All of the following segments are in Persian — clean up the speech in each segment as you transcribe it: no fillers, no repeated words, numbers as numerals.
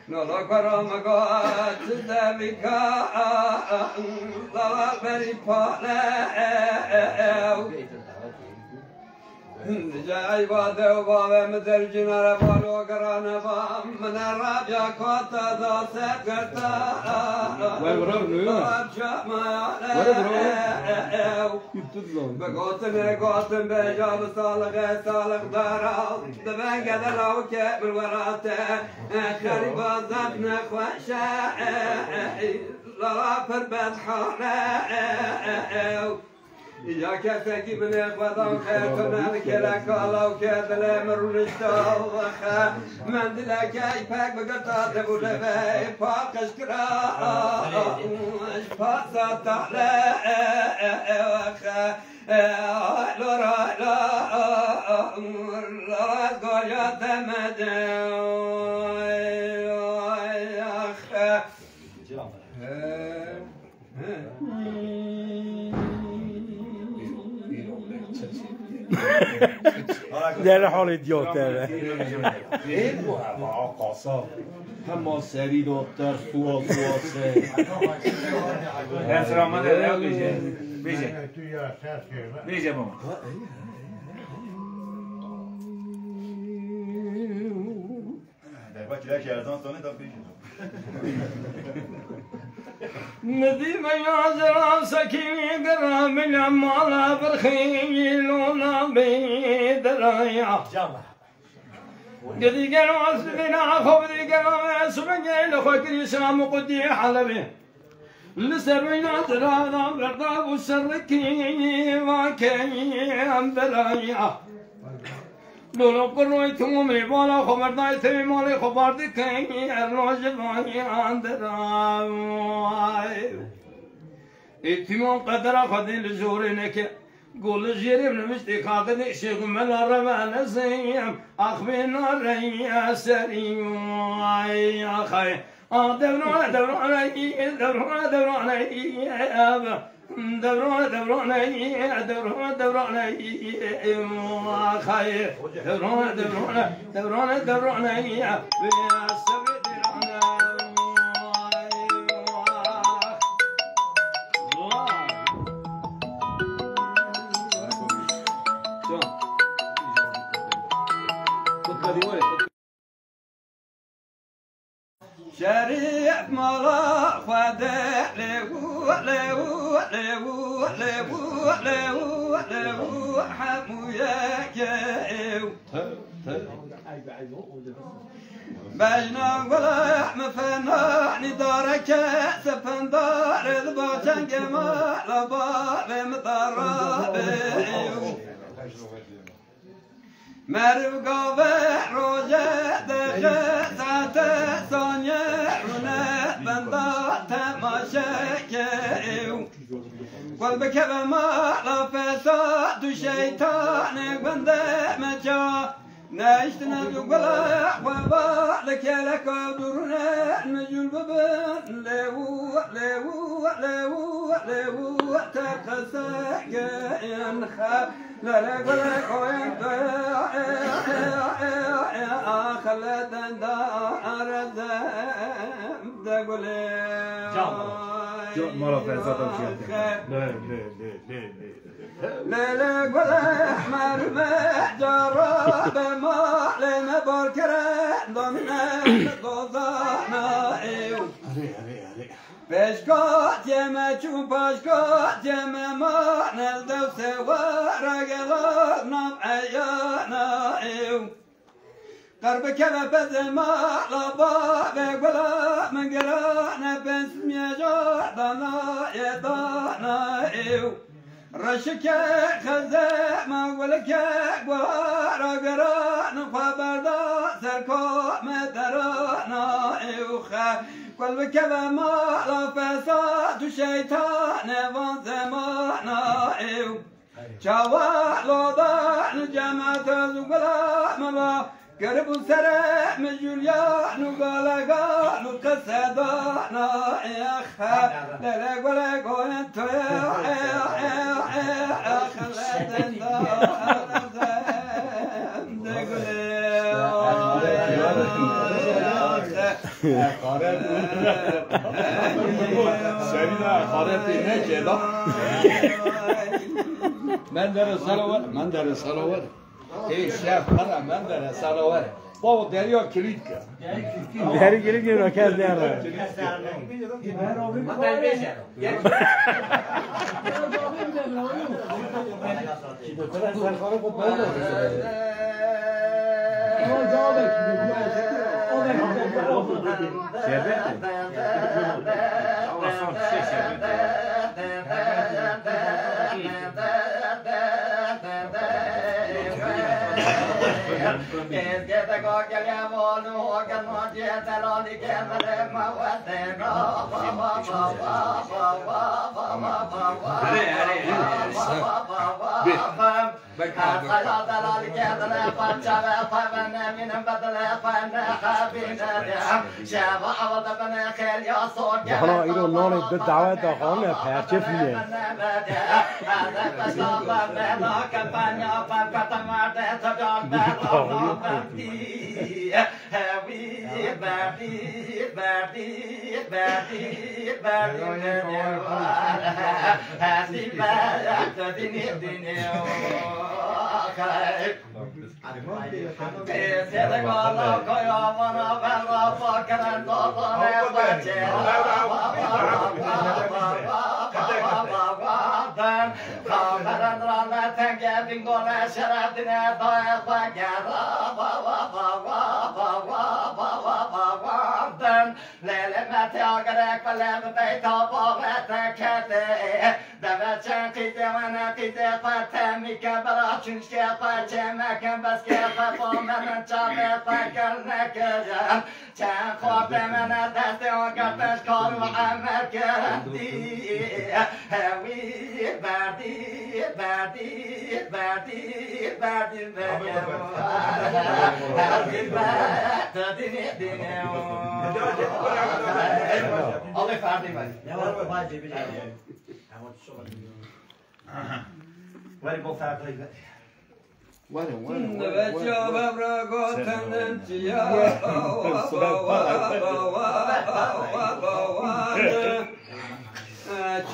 نولا کرامگاه تدبیکا زلال بری پاله جای باده و باده مدر جنار بالو گرانه بام من رابیا کاتا دا سب کرتا بگوتن گوتن بجاب سالق سالق دارا دبن قدر راو که بالوراته خری بازب نخوشه لا پر بدحانه يا كتاكي من إخوة خير كنا كلا كلا وكذا مرونشتاخ من دلك أي باك بقطع تقول بي باقش كرا إيش باسا تعلى وخ لورا لا قايا تمدى در حال ایدیوت داره همه سری دکتر سواسه احترام داره بیجه بابا ندیم یازران سکینی گرام لمالا برخیل و نبی درایا قدی گلو اصلنا خوب دی گلو سبگیل خوکری سلام قدی حلبی لسرنا درانا بردا و سرکی واکی درایا لولو قروی تومی بالا خبردای توی مالی خبردی کنی ارلاج بانی اندرای اتمام قدر خدی لجوری نکه قول جيري بنمشتي خاطني شيخ من الرمان زيم أخبينا ريا سريم يا خي دبرون دبرون دبرون دبرون دبرون دبرون دبرون دبرون يا خي دبرون دبرون دبرون دبرون يا سبيل شريف مالا خده لهو لهو لهو لهو لهو لهو حموياك بجنا ولا مفنا ندارك سفندار الباطن جمال باب مطرب مرو قوة روجة دخلت ثانية رنا بندا تماشاكيو قلبك بما لا فساد شيطان بندا مجا ناشتنا بقلا وبالك لك درنا نجول ببن لو لو لو لو تقسك ينخا لا لا ولا كوين خلت دار تقول ما لا فساد لا لا ولا احمر جرب ما لنا بركره ضمنا ضضانا بشكات يما شو بشكات يما ما نلدو سوا رجلا نام عيانا قرب كذا بزما لبا بقلا من قرانا باسم يجادنا يدانا رشك خزا ما ولك قوارا قران فبردا سركو مدرانا يوخا قلب كذا ما لا فساد شيطان وان زمانا شوا لوضان جماعة زغلا ملا قرب سرع مجوليا نقالا قالوا قصدانا يا خا لا لا ولا قوانت يا خلتن Hakaret. Seni de hakaret ne ceda? Ben de salavar. Ey şef bana ben de salavar. Baba derya kilit ka. Deri kilit ki roket der. حالا اینو نان به دعوت خانه پرچه فیه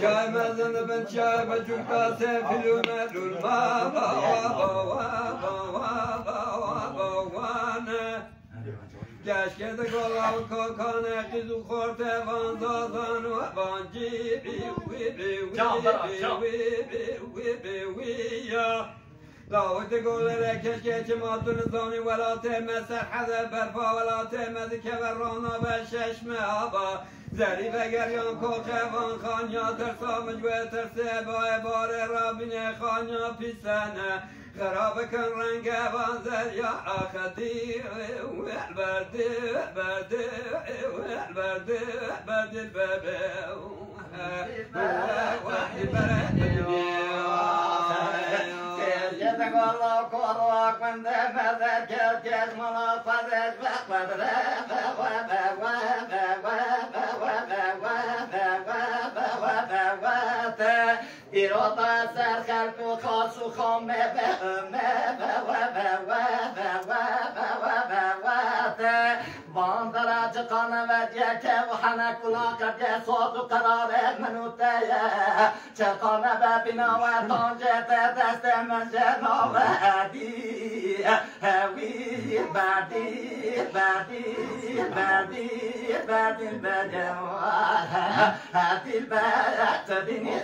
چای مزن بن چای بچون کاسه فیلونه دلما گشکه دگالا و کاکانه قیزو خورته وانزازان و وانجی لاوت گوله کشکه چه ماتون زانی ولاته مسر حذر برفا ولاته مزکه و رانا و ششم آبا زری و گریان کوخه وان خانیا ترسا مجوه ترسه با بار رابین خانیا پیسنه خراب کن رنگ وان زریا آخدی البرده الببه وحی برده الله كوروك من ذا كيف ملا فدش إرادة سر خلق خاص خام باندرج قنوة وحنا كلا قد صوت قرار منوتيا شقنا بنا وطنجة دست من جنوادي هوي بعدي هاتي البلد تديني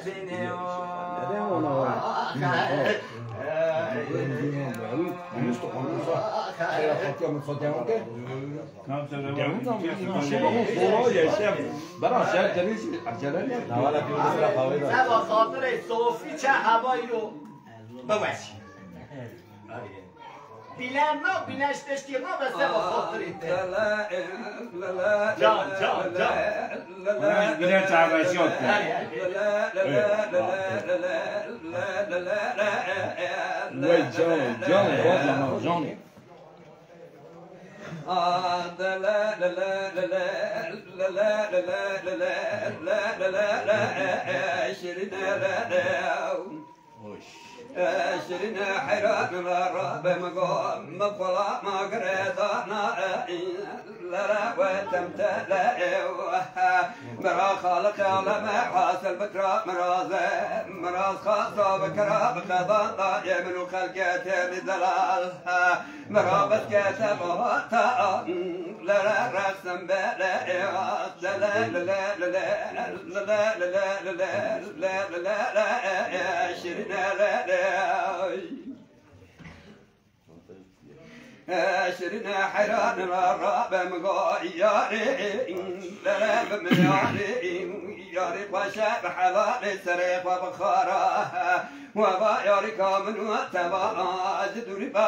Bilen no, bileşleştir no ve sen o fotoğrafı. Can. Bilen çağırışı yok. Wait, Johnny. شرين حيران الراب مقام مقلا ما قريضانا لا وتمتلأ مرا خالق على ما حاصل بكرة مراز خاصة بكرة بقضاء يمن خلقات لدلال مرا بس كتبها لا رسم بلا لا لا لا لا لا لا لا لا لا شرين لا شرنا حيران الراب مغياري لا بمياري ياري وشاب حلال سريق وبخارا وباياري كامل وتبا جدوري با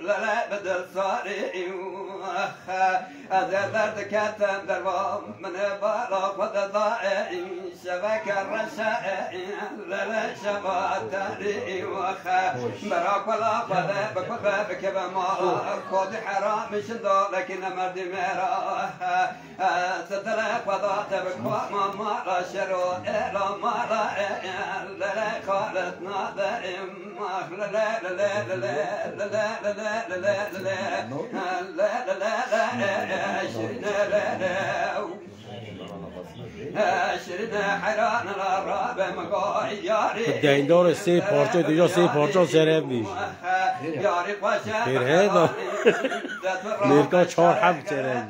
لا بدل صاري أزداد كاتم دربام من بالا وضاء شبك الرشاء لا شبات تاري وخا براك ولا خذا بكذا بكذا ما كود حرام شندو لكن مرد مرا ستلك وضعت بكوا ما لا شرو لا ما لا خالتنا دائم لا لا لا لا لا لا لا لا لا لا شرنا حيران الراب مقاياري دور سه پارچه دیگه سه پارچه سرم نیش پیر هدا میرکا 4 هم سرم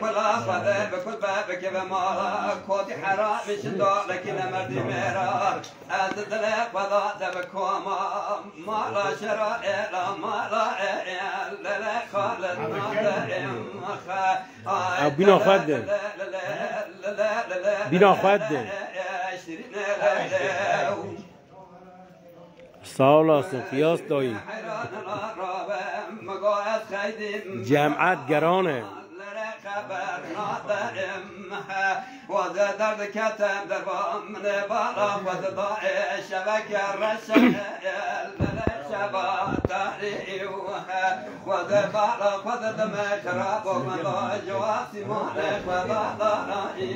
كل أخذ بكل باب كذا ما كوت حرام شندو لكن مردي ميرا أزدلك وضعت بكوما ما لا شراء لا ما لا لا خالد بنا خده بنا خده سالا سفیاس دایی جمعت گرانه خبر نادم وزدرد كتم دربام من بالا وزضاء شبكة الرشا شبات تاريوها وزبالا وزدم خراب ومن جواسي مالك وزدارائي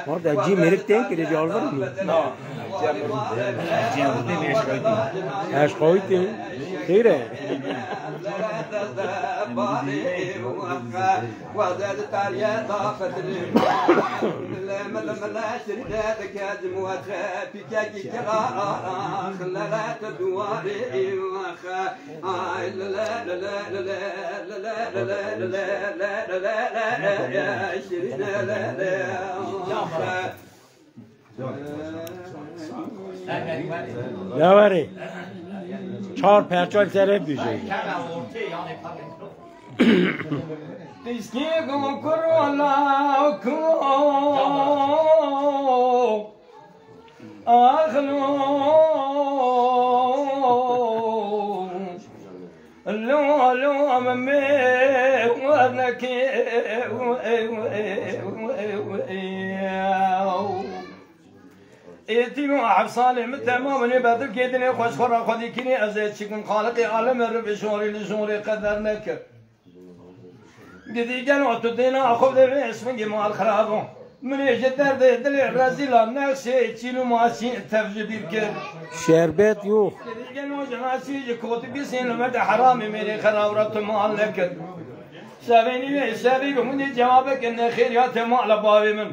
مرد اجی میرکتین که رجال ورمی نه اش خویتین خیره وزاد تاريا ضافت لما لا شريت هذاك دموات في كاكي كلا خلا تدواري وخا لا لا لا لا لا لا لا لا لا لا شرينا لا لا وری 4 پرچال سره بیشه Diski kukurala ku akhlu lo amame wanaki اتيمو عبصالي متمام من بدر كيدني خوش خرا خدي كني ازيد شكون خالقي عالم الرب شوري لشوري قدرنك دیدی گن و تو دینا خوب دوی اسمگی مال خرابم منی جدر دل رزیلان نقشه چینو ماشین تفجیر کرد شربت یو دیدی گن و جناسی جکوتی بیسین مرد حرامی میری خراب ربط مال نکرد شبینی و شبی بمونی جواب کنه خیریات مال بابی من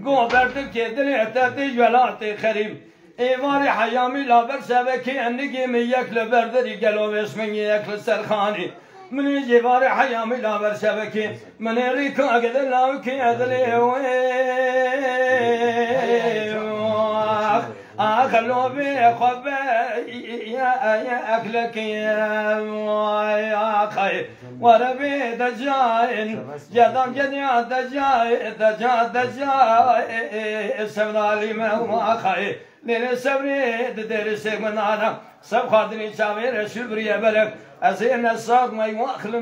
گو بردر که دل اعتادی جولات خریم ایواری حیامی لابر شبکی اندگی می یک لبردری گلو اسمگی یک سرخانی من جوار حيامي لا برشبكي من ريكو اقدر لاوكي ادلي اخلو بخبي يا اكلك يا اخي وربي دجاين جدام جديا دجاي سبنالي ما اخي لين سبري درس من انا سب خاطري شامي رسول بريا بلك أزين الصاد ما يواخل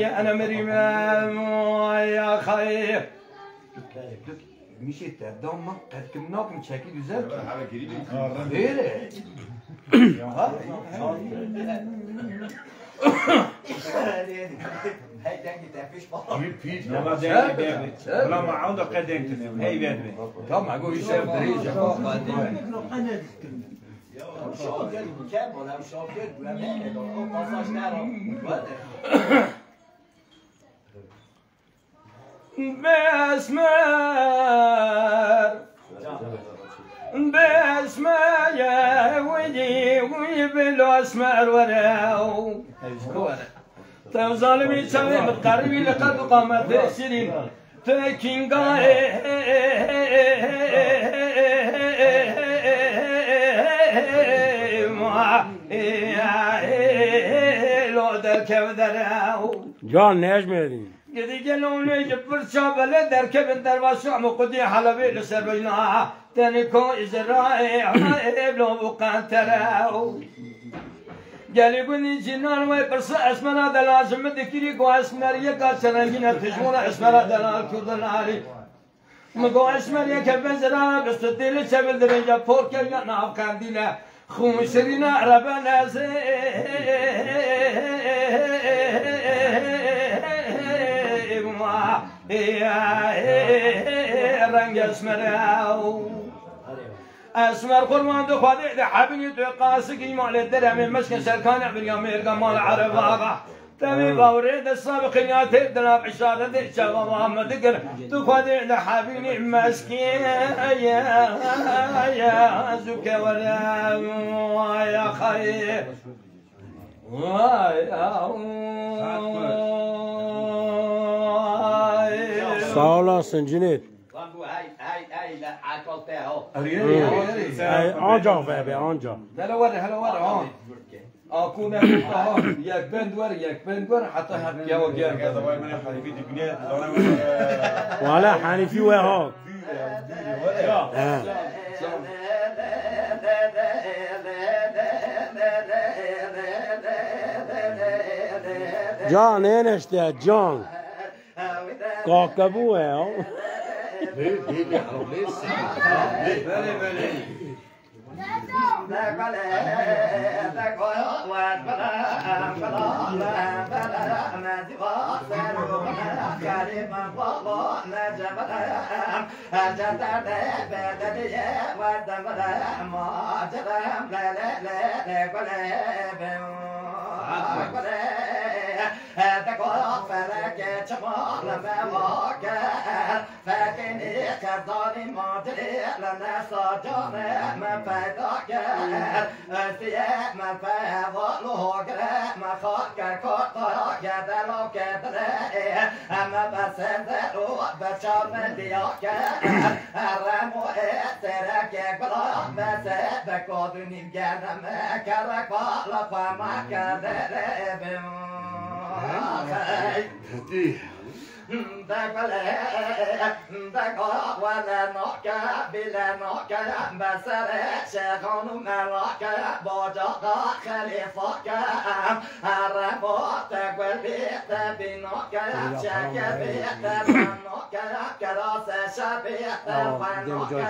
يا أنا مريم يا خير میشه دام من قد که ناکم چکی güzel ki. Öyle. پیش نما دیگه بیابید ولی ما عند قدیم کنیم هی بیابید تام اگه ایش دریج فوق قدیم باسمر يا ودي ويبلو اسمر وراو تو ظالمي تسوي متقربي لقد قامت سنين تكين لو دركب دراو جان نجمدين قدي قالوا لي جبر شابله دركب درواسع مقدي حلبي لسربنا تنكو إزراء بلو بقان تراو قالي بني جنان وي برس اسمنا هذا لازم ذكري كو اسمر يكا سرنجنا تشمونا اسمر هذا الكردن علي مقو اسمر يكا بنزرا بستدل سبل درجة فور كيا ناف كانديلا خمسرنا ربنا زي رنگ اسمراو اسمر قرمان دو خواده ده حبینی تو قاسقی مال درم مسکن سرکان عبریا میرگا مال عرب آقا تمی باوره ده سابقیات دناب عشاره ده شبا محمد گر تو خواده ده حبینی مسکن یا زوکه ولا یا خیر سالا سنجنید آنجا بابه آنجا هلا ورا اكون ياك بندور حتى هبكي وجاك ولا حنيفي وهاك جان اینشته جان کاکبو ہے تقول فلك شمال مواك فكني كذاني ما تري لنا صجان ما فداك استياء ما فهوله ما خاك كوتا كذلو كذلي أما بسنزلو بشار من دياك رمو سرك بلا مسبك ودني جنم كرك بالا فما كذلي دقا ولا نوكا بلا نوكا بسر شيخان ملاكا بوجاقا خليفاكا عربات تقول بيت بنوكا شاكا بيت بنوكا كراس شبيت فنوكا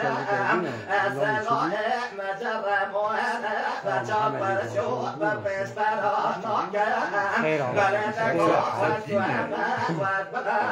سلاح مجر موهنا بجاب برشوط ببشتر نوكا بلدك وعبا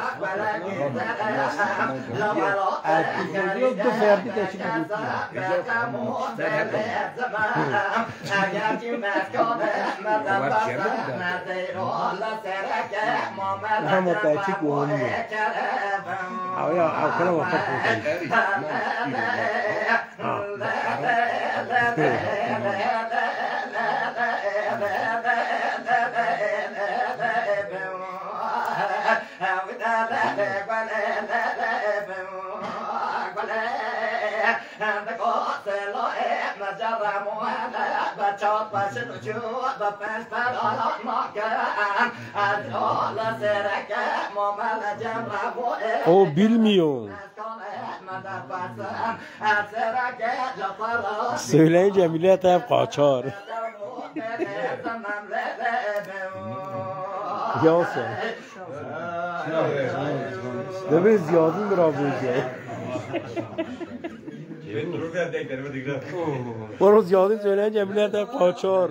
او bilmiyor. Söyleyince millet hep kaçar. Yoksa. Deve ziyadın bir abiye. Onu ziyadın söyleyince millet hep kaçar.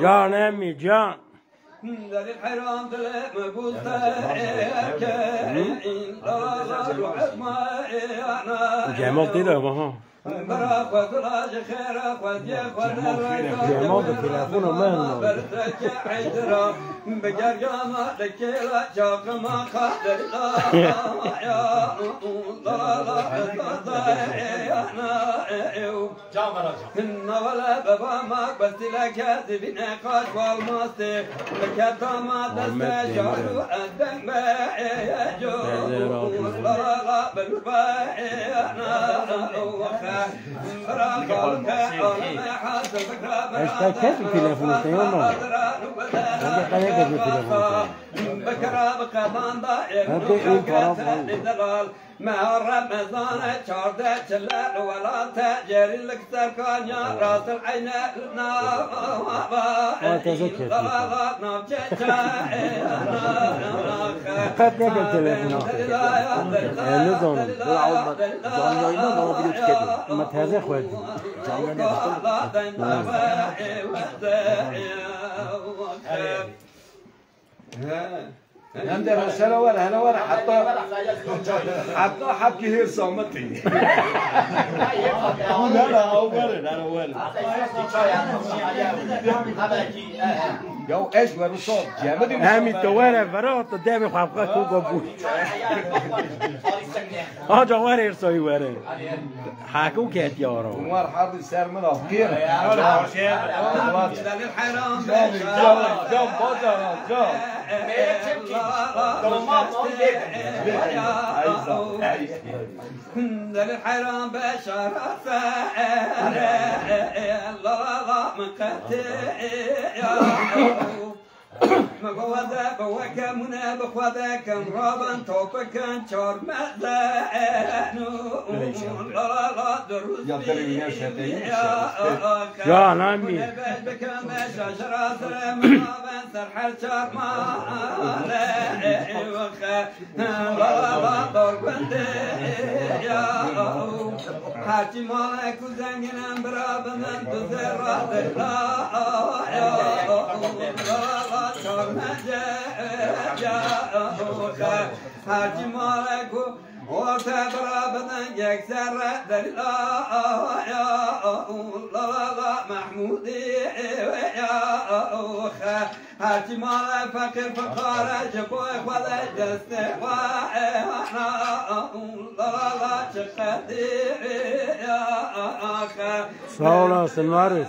جان امی جان در الحرام دل مبوسه جمال دیده ها برا خدراج خير خدي خدر جمال تلفون من عيدرا بجر جاما لكيلا جاك ما خدر لا يا الله إن ولا بابا ما بس لك تبين قاش والماستي لك ما تستجار الدم يجو لا لا بالباء أنا اشتكيت التليفون يوم ما رمضان شارده شلال ولا تاجر لك سركان يا راس العين عندنا سلوات هلوات حتى حبكي هي صامتي انا اول جو ايش ورصاد جامد همین دواره برات دم خفقه کو بود آجا وره ارسایی وره حکو کت یارو عمر حاضر سر من اخير جام بازار جام در الحرام بشرف الله من مقوذة بوكا منا بخوذة كان رابا توبا كان شار مأذانو لا دروس يا نامي بكا مشا شراسر مرابا سرحل شار مالا وخا لا دور بندي حاجي مالك وزنجنا برابا من تزرع حاجي مالك وتبرى بدن يكسر دليلا يا الله محمودي يا حاجي مالك فقير فقار جبوي ولا جستوى الله شقدي يا صلاة سنوارف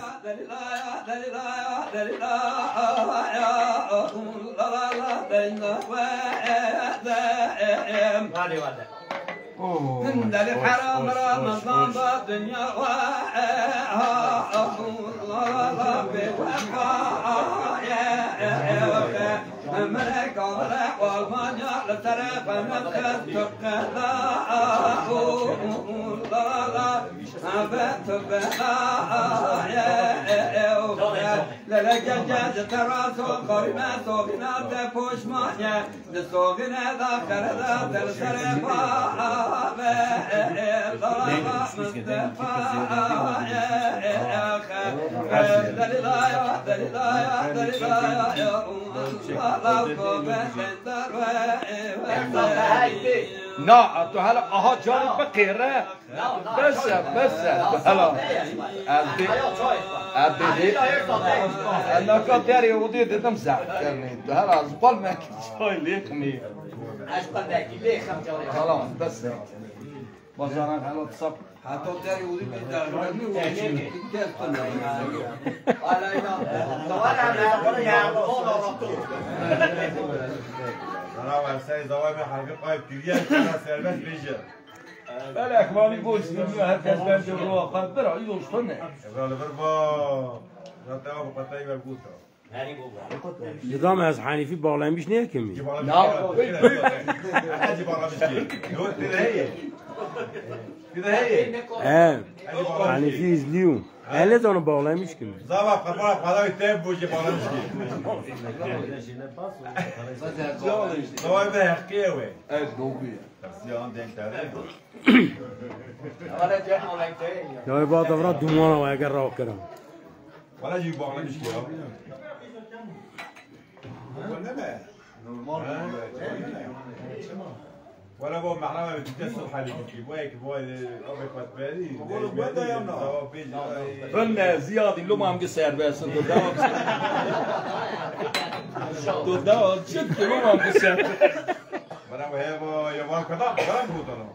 من الحرام رمضان بالدنيا ملك وملك والمانيا لترف نفخت تقلا للجاج تراسو قرنا سوغنا تفوش مانيا لسوغنا ذاكر ذات السرفا لا تو هلا آها جان بقیره بس هلا ابدی انا كداري ودي تمسح تو هلا زبال ما كنتش ليقمي خلاص بس بازارك هلا تصب حتى داري ودي بيدارني أنا وعساي زوامي حقيقة قايب كبير أنا سيربش بيجي. بالك ما بيقولش إنه هالكاس بنت الروح قد برا يدوش خنّة. إبراهيم بربا لا تأبى قطعي بالبوسة. نظام از حنیفی بالا میش نه کمی لا أجي برا بيجي. نوت هي. كده هي يعني في izliyorum. Elle de onu bağlamış ki. زابا قربان قضاوي تاب بوجي بغلمش كي زوا ده حقيقي Ya bu adamlar duman var eğer rahat kıram. ولا جي بغلمش كي ولا بو محرمة بتكسر حالك كي وايك بوي أبيك وتبالي Ben ziyade lumam ki serbestsin. Dudağı çıktı lumam ki serbest. ولا هي بو يبغى كذا ولا بوطنا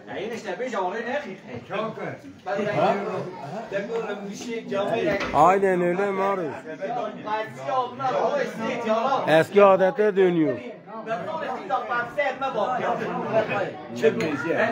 عين اشتبه جوارين اخي Aynen öyle Maruf. Eski adete dönüyor. Çıkmayız ya.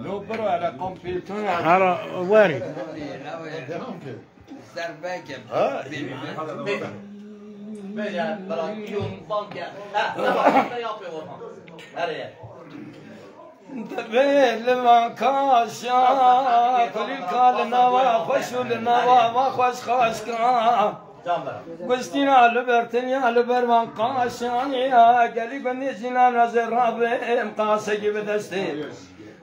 لو برو على كمبيوتر Hala وارد. سرباكم دبل ما كاشا كل كال نوا خوشول نوا ما خوش خوش كا قستينا لبرتنيا لبرمان قاشانيا قالي بني جنان رابم قاسي بدستي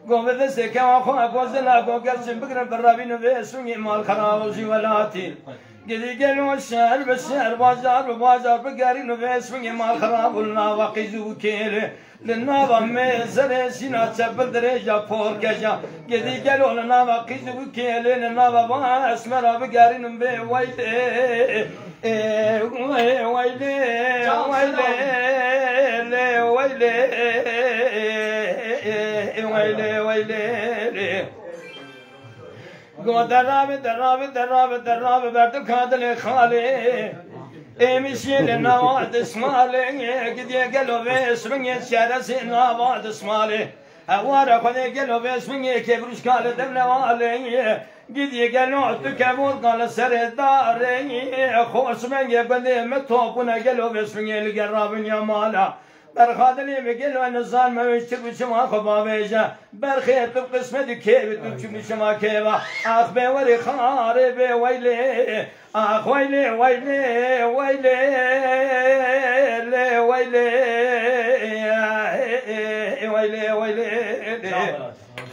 قوم بدستي كما خو ابوزنا قو قرشن بقرا برابين وسوني مال خراب وزولاتي قدي قالوا الشعر بالشعر بازار ببازار بقارين وسوني مال خراب ولا وقيزو كيله للنابا ميزر سينا تبل درجة فوركجا قدي قالوا لنا وقيزو كيله للنابا اسمرا بقارين ويلي ويلي ويلي ويلي دراب برد كادل خالي امشي نواد اسمالي قدي قالوا باسمي شارس نواد اسمالي اوارا خدي قالوا باسمي كبرش قال دمنوالي قدي قالوا تكبر قال سرداري خوش من يقول متوبنا قالوا باسمي القراب يا مالا برخادني بقول وانا صار ما يشتك بشما خبا بيجا برخيت بقسمة كيف تمشي بشما كيفا اخ بوري خارب ويلي اخ ويلي ويلي ويلي ويلي ويلي ويلي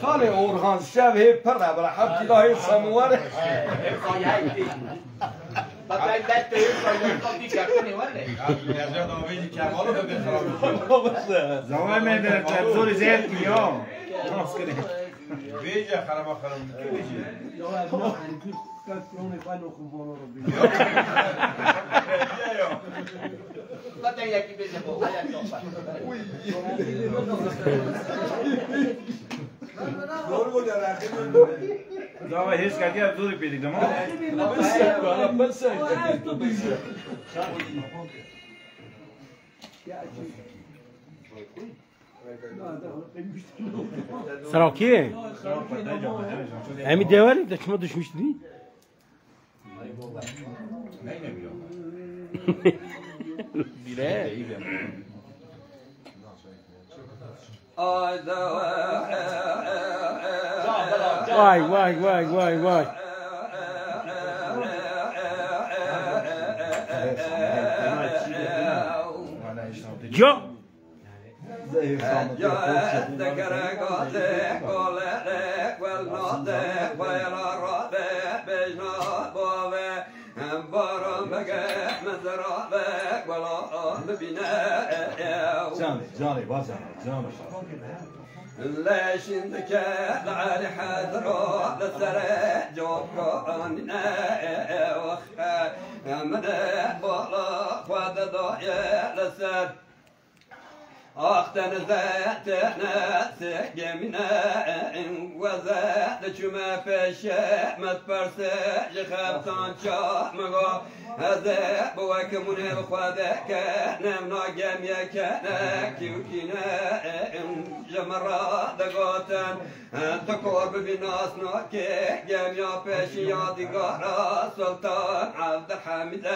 خالي اورهان شبه برا برا حبتي لاهي سموار زمان من زور زيت اليوم بيجي خرب خرب زمان هیچ کاری از دوری پیدیم ما Sarakiye. Emi devarim de şuna düşmüştü değil. Bire. Vay vay vay vay vay. Jo. جاني بازار جاني ليش عندك العالي حذروا للسرى جوكرنا وخا من بولا خذ ضايع للسر أختنا ذاتنا سجمنا وذات شما فش ما تفرسج خبطان شاء مغو هذا بواك مني بخوادك نمنا جميع كنا كيوكينا جمرا دقوتن تقور ببناس نوكي جميع فش يادقارا سلطان عبد الحميد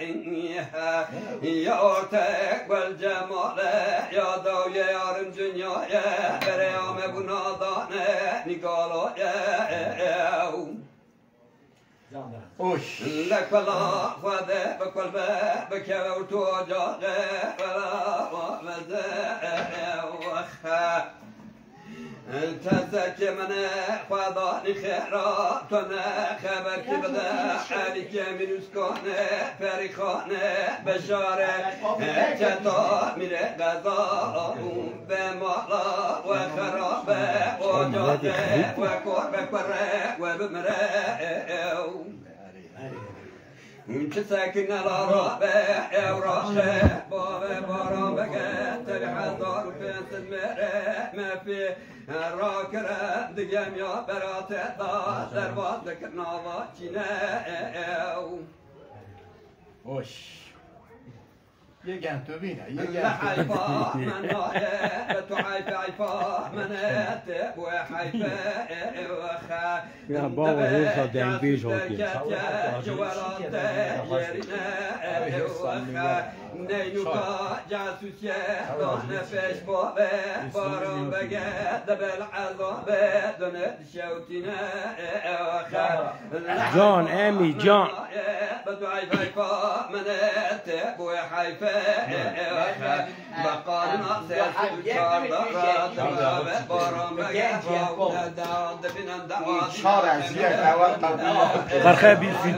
إنيها يا أورتك والجمال يا دو يا يارم دنيا يا بريام بنادان نقالو يا وش لك فلا خذ بكل بك وتوجه ولا ومزا وخا تزكي من خذاني خيراتنا خبر كبدا عليك من اسكان فريخان بشارة تتا من غذاء بمالا وخراب وجاده وكرب كره وبمرأ انت ساكن الرابع وراشة بابا برام بقيت الحضار في المرء ما في الراكرة دقام يا برات الدار دربات لك النظر جناء وش يجان تبينا يجان حيفا من نايا بتحيفا حيفا منات وحيفا وخا يا بابا هيك دايم بيش هوكي جوالات جرينا وخا نينوكا جاسوسيا دون فيش بابا بارون بقى دبل عذاب دون شوتنا وخا جون امي جون بتحيفا حيفا منات وحيفا بقالنا سيسوشار دارات بارم بگه داد بینن دواد شار عزیز اول قبول برخه بیفید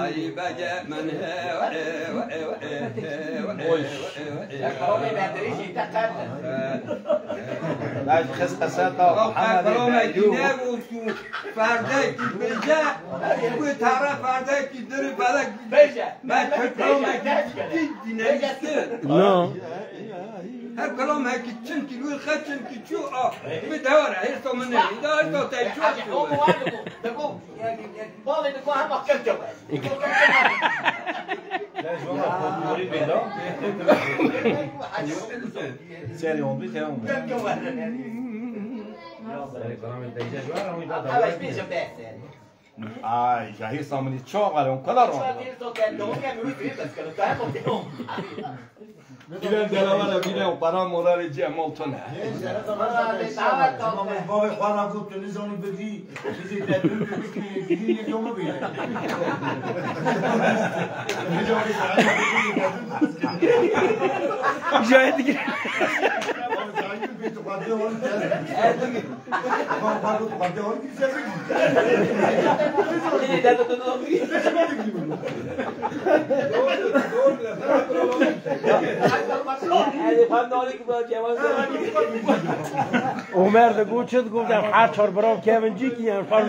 آی بگه من لاش خس قصاتا محمد مدو فرده کی بجه کوی طرف فرده کی دری بلک بجه من کلام کی نمیشه نه هر کلام کی چن کی روی خط چن کی چو به داره هر تو من نمیدار تو تا چو دقو بالي دقو هم اكل جو سيري اون بي تاعهم اي جاهي صامني تشوغل اون كلارون Bilen delavara bilen para morali cemoltuna. بابا خوانا گفت نزانی بدی چیزی تدوین بدی یکیومو بیه جای دیگه عمر دگو چه گفتم هر چهار برام که من جی کیم فرض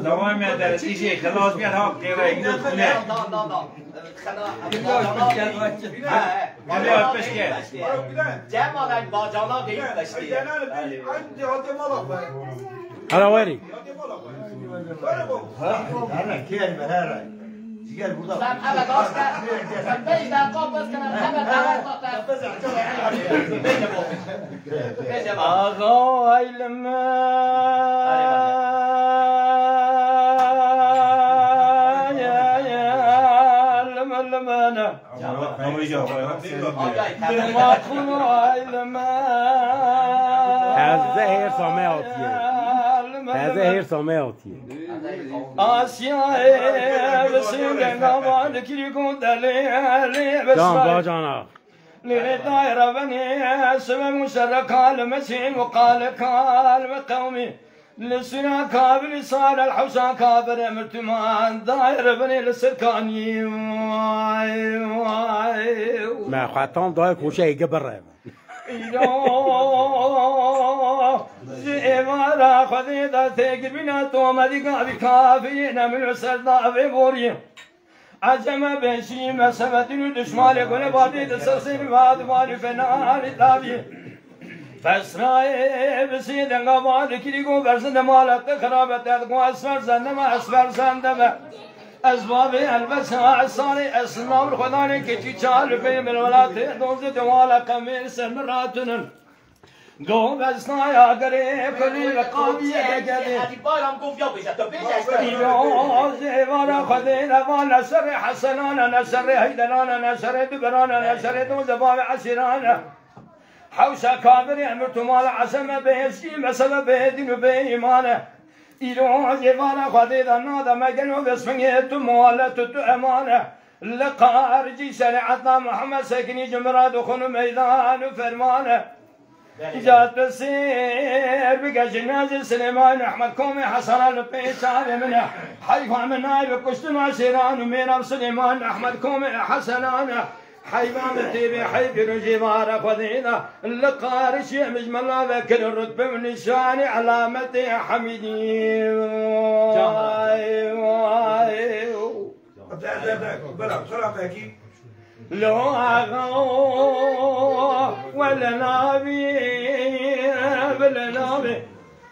دوام میاد در تیجی خلاص میاد ها غیره این خونه بیا پیش که جمع با جانا دیگه داشتی هلا وری هره کی هره دیگر burada sen evet dostlar sen 5 dakika bas kana hemen davet dostlar Ağa aylama ya lemana هذا هي سماوتي هذا هي سماوتي Asya'ya vesile naman kirikun dali جان با جانا للطائرة بني سبب مشرق قال مسين وقال قال قومي لسنا كابل صار الحوسان كابر مرتمان داير بني للسكاني ما خاطم داي كوشي قبره زيمارا خذيدا تقبنا تومدي قابي كافينا من السردا في بوري عجم بشي مسبتين دشمالي قول بادي تسرسين باد مالي فنالي تابي فسراي بسيدن قباد كيليكو برسن مالك خرابت ادقو اسفر زندما اسفر زندما اسباب البسها الصاري اسلام الخداني كيتي چال في من ولات دوز دوالا كمير سمراتن دو بسنا يا غري كلي قابي اجدي بارم گفت یا بشه تو بشه يا زيوارا خدينا وانا سر حسنانا نسر هيدلانا نسر دبرانا نسر دوز باب عسيرانا حوشا كابر امرت مال عسم بهشي مسبب بهدين بإيمانه إلو زيوارا خدينا نادا مجنو بسمه تمالة تأمانه لقى أرجي شريعتنا محمد سكني جمرات خن ميدان فرمانه جات السير بقى جنازة سليمان أحمد كومي حصل البيت على منه حيفا من نايب كشتنا سيران وميرا سليمان أحمد كومي حسنانا حيفا متيبي حيبي رجيبارا خذينا اللقارش مجمل ذكر الرتبة من نشاني علامتي حميدي لو أغو ولا نابي بلا نابي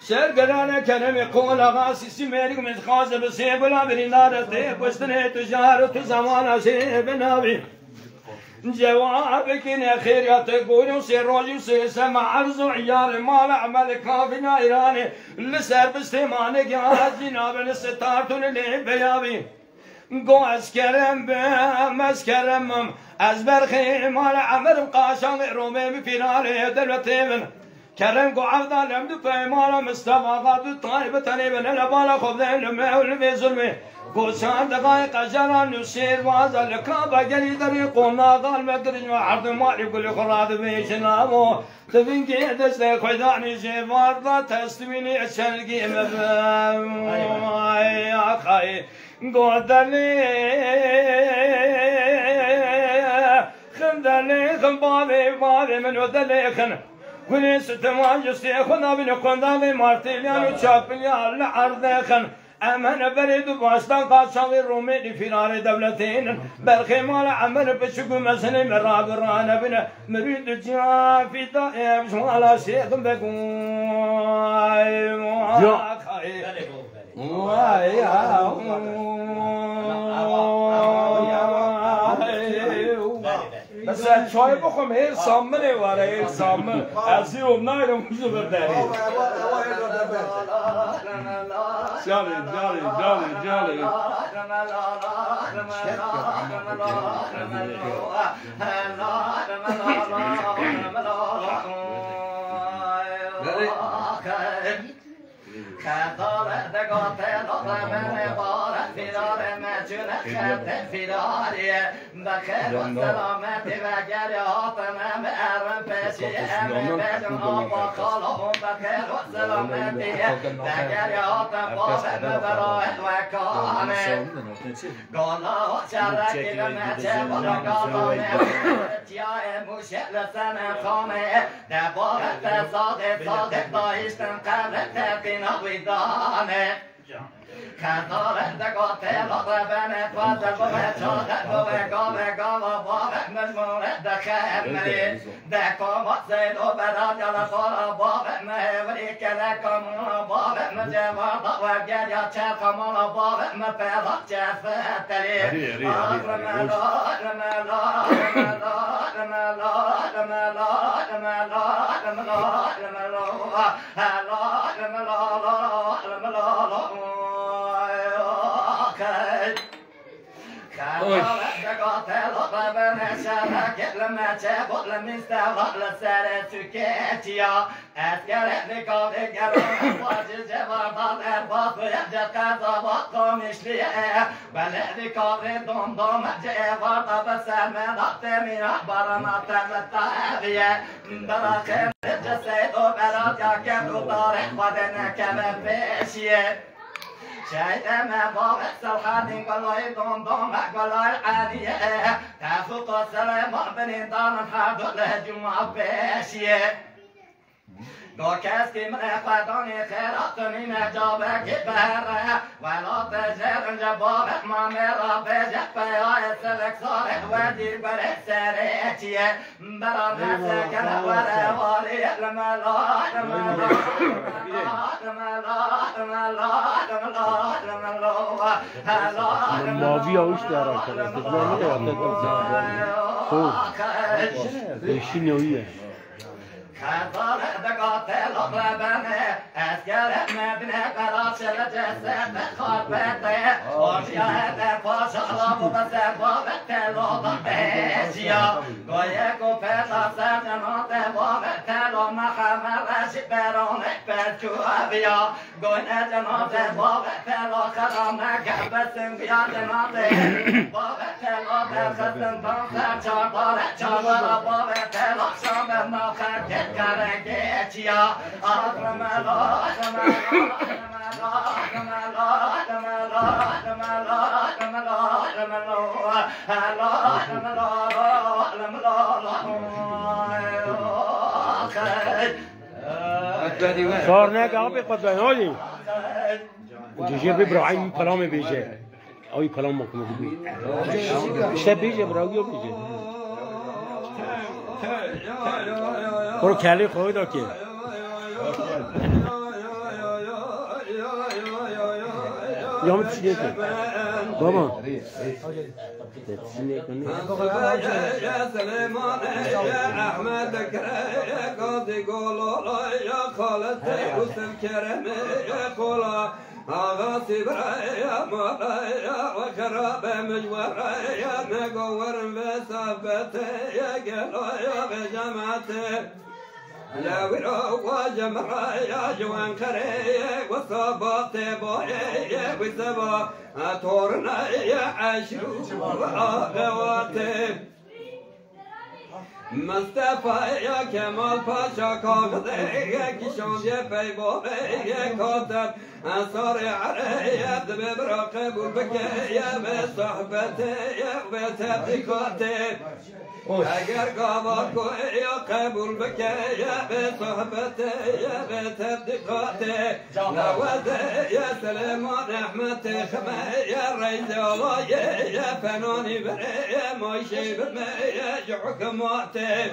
شرقنا كلام يقول غاسي سميرك من خاص بسيب لا برينار تيب وستني تجارة زمان سيب نابي جوابك يا خير يا تقول وسيروج وسيسمع عرض عيار مال عمل كافينا إيراني لسر بستمانك يا جناب الستارتون اللي بيابي قو اسكرم بمسكرم از برخي مال عمر قاشان رومي بفنار دلوتي من كرم قو عفدا لم دفع مال مصطفى غاد طيب تاني من الابالا خبزين لمي ولمي ظلمي قو شان دقائق جران نسير وازا لكابا قلي دريقونا قال مدرج وعرض مالي قولي خراد بيشنامو تبين قيد اسلي خيداني جيفار لا تستويني اشلقي مبام يا خاي قدرني خندني خنبابي من ودلي خن ولي ستمان جستي خنا بين قندامي مارتيليان وشابليان لعرض خن أمن بريد باستان قاشاوي رومي لفرار دولتين برخي مال عمر بشكو مسني مراب رانا بنا مريد جا في دائم شوالا سيدم بقوي بس چای بخوام هی سامنه واره هی سامن از یوم نایرم کجا برداری جالی خطارت قاتل من بارت فرار مجنون خط فراری بخیر و سلامت و گریات من ارم پیشی امن بدم آبا خالهم بخیر و سلامتی و گریات باب برای و کامه گانا و چرکی بمچه و گانا تیای موشل سن خامه دبارت صادق دایشتن قبرت تبینا ویدانه خطارت قاتل بنت و دلبه چادت و گاوه بابه مجموعت دخیر مرید دکامات زید و براد یلا خورا بابه مهوری که دکامونا بابه مجوار و گریا چرخمونا بابه مپیداک چفتری ما تبغى المستوى لسر سكتيا أذكر بكم ذكرون واجد جبار الأرباط ويبدأ قضاء وقومش ليه بلدك ضم ضم جبار بس من أطمئن أخبار ما تمتعبيه براخم جسد وبرات يا كم طارق ودنا كم بيشيه شايف ما بغى سلحان قلعي ضم ضم قلعي عادية تفوق السلام بني دار حد الهجوم بيشيه دوكاس كي من قدوني خيرات من جابك بهرة ولا تجر جبابك ما مرا بجك بيا سلك صالح ودي برك سريتيه برا ناسك انا ورا واري لما لا لما لا مافیا وش داره که استقلال خوب شنویه خطر دقاتل أطلبني أذكر مبنى براسل جسد خربتي وشياهد فشغل وبسر وبتل وضبيشيا قويكو فتا سرجنات وبتل ومحمر شبرون بتشوابيا قوينا جنات وبتل وخرمك بسن فيا جنات وبتل وبخسن بانسر شرطر شرطر وبتل وشرطر مخرج Karagetia, صار آبی قدرت هایی. جیجی ببرای کلام بیجه. آوی کلام مکمل بی. شب بیجه برای بیجه. برو کلی خواهی دا که یا همه چیه که بابا يا سليمان يا احمد يا قاضي قولوا يا خالتي وسم كرم يا قولا آغا سبرا يا مولا يا وخراب مجورا يا نقور بسابتي يا قلو يا بجمعتي يا ويرو وجمرا يا جوان خري وصابتي بوي وسبا تورنا يا عشرو وغواتي مصطفى يا كمال باشا كاغذي يا كشون يا بيبوبي يا كاتب أنصار عريا دبب راقب والبكي يا بصحبتي يا بتبديكاتي اگر قاباكو يا قبول بك يا بصحبتي يا بتبديكاتي نوادي يا سليمان احمد خمي يا ريد الله يا فناني بري يا مايشي برمي يا جحكماتي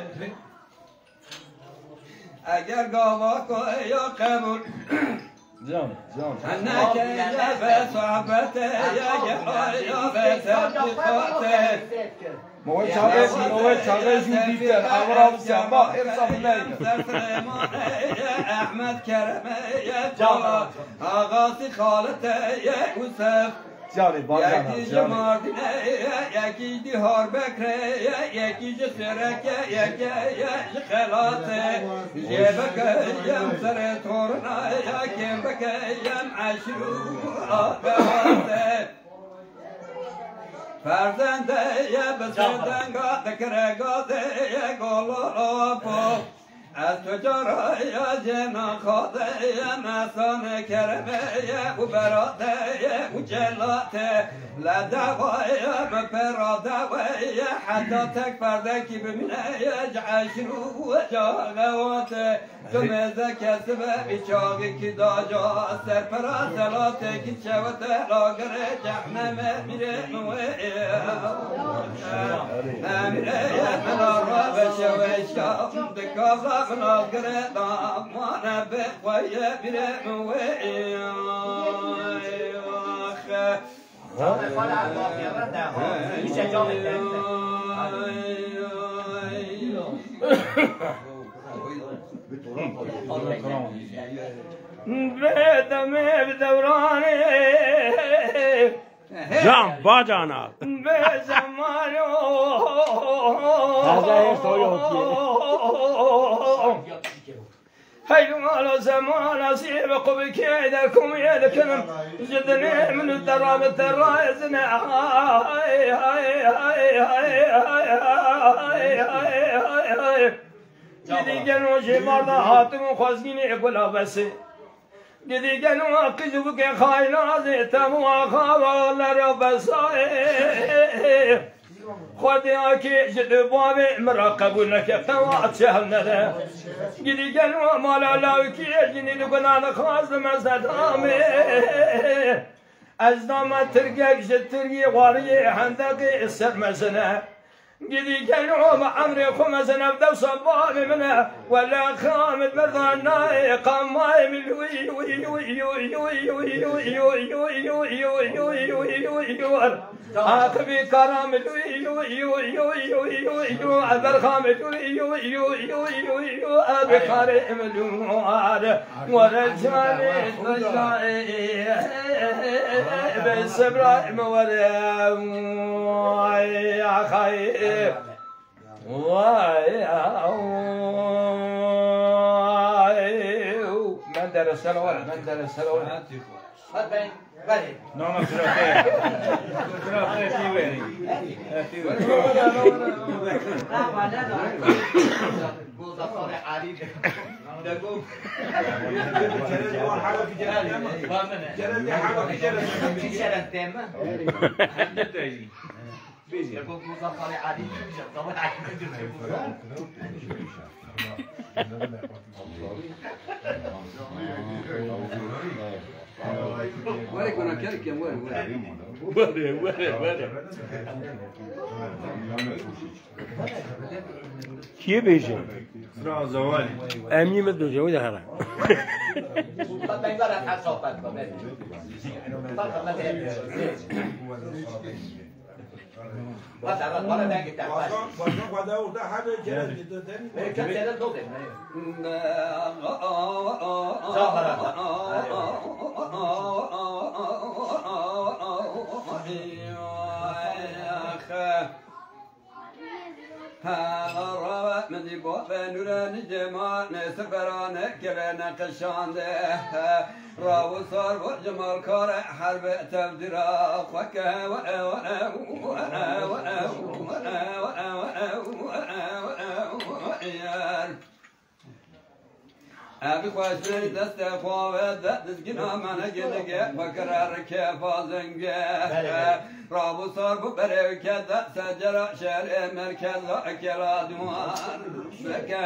اگر قاباكو يا قبول أنك يا بصحبتي يا بتبديكاتي موي شاغل جوديتر أمراض سامبا إرسام الليل أحمد كرم يا جواد آغاسي خالته يا يوسف یکی جماردینه یکی دیهار بکره یکی جسرکه یکی خلاته جبکیم سر تورنا یکیم بکیم عشرو آبواته فرزنده یه بسردن گاده گاده یه گلو از تجارا یا جنا خاده یا مسان کرمه یا براده یا جلاته لدوای مپرادوای حتی تک فرده کی ببینه یجعشرو و جاغواته تو مزه کسب بیچاقی کی داجا سرپرا سلاته کی شوته لاغره جهنم میره میره منا را بشوشا دکازا منا گره دامانه بخواه میره بدمي بدوراني جان باجانا بزمانو هذا يستوي هيدو على زمان أسيبكم بكيدكم يدكم جدني من الدراب الترايزنا هاي هاي هاي هاي هاي هاي هاي جدي جنو جمال هاتم خزيني يقول بس جدي جنو أكذبك خاينا زيتم وخاوا لربس خودي أكي جد بابي مراقب لك قوات شهرنا جدي جنو مالا لاوكي جني لقنا خاص مزدامي أزدام ترقى جد ترقي واري عندك السر مزنا جدي جنو بعمري خمسنا بدو صبابي منه ولا خامد مرضانا قماي من وي وي وي وي وي وي وي وي وي وي وي وي وي عاقبي كرام وي وي وي وي وي وي عبر خامد وي وي وي وي وي ابي كريم الجمهور ورجالي رجائي بس ابراهيم ولا يا خير من درس الورق من درس الورق No, no, ce l'ho fatto ولا كنا كلك يا ولا كيف بيجي؟ Bravo, Zawali. أمي مدو جوي هلا. هذا من يبغى نوران الجمال نسفران كلنا قشانده راو صار وجمال كار حرب تبدرا وكا أبي خوشني دست خواه دستگینا من گنگه بکرار که فازنگه رابو صار ببره که دست سجرا شهر مرکز اکلا دوان بکه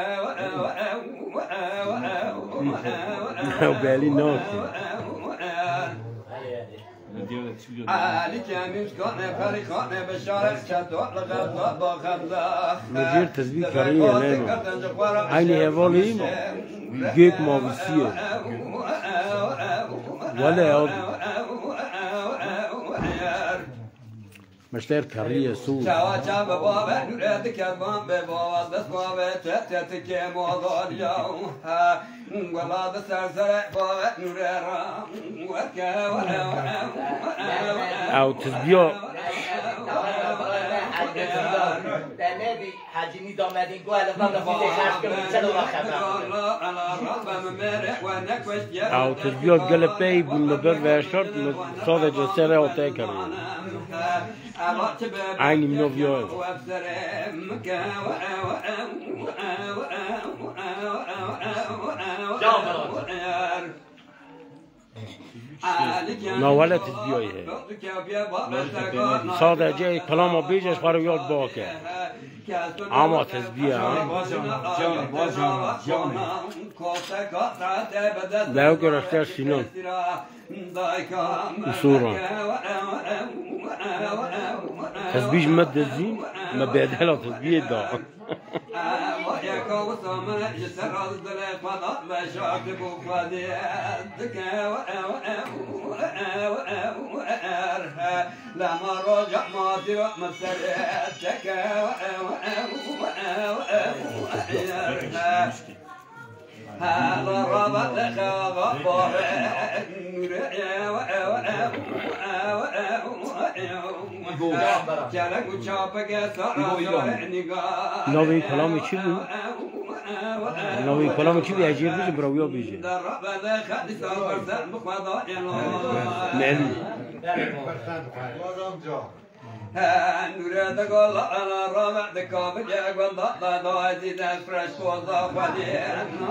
بالي نوت. علی کمیش کنه پری خانه بشارت کدوال غذا با خمزه مدير تسبيح كريه نانو عيني هيفوليم جيك مابسيه ولا يعود مشتر كريه سود چاوا چا بابا نورت کدوان به بابا دست بابا تت که مادر یاو ولا دست سر بابا نورا وکا او تسبيح نبي حاجيني دامدين قال ما في خاص كم او تسبيح قلبي بالمدر وشرط صادق سره او تاكر عيني منو بيوز نه ولا تسبيح صادق جاي كلامه بيجش فارو ياد باكه اما تسبيح لا يقرأ سينون وصورا تسبيح مد الزين ما بيدهلا تسبيح دا لما رجع ماضي مسرتك هذا ربط غبار جلک و چاپک سارا نگاه نوی کلامی چی بود؟ نوی کلامی چی بود؟ عجیب بیشه براویا بیشه در رابطه خدی سال برسن بخواه معلوم نور دقال انا رابع دكاب جاكون ضاء ضاء داس فرش فوضا فدين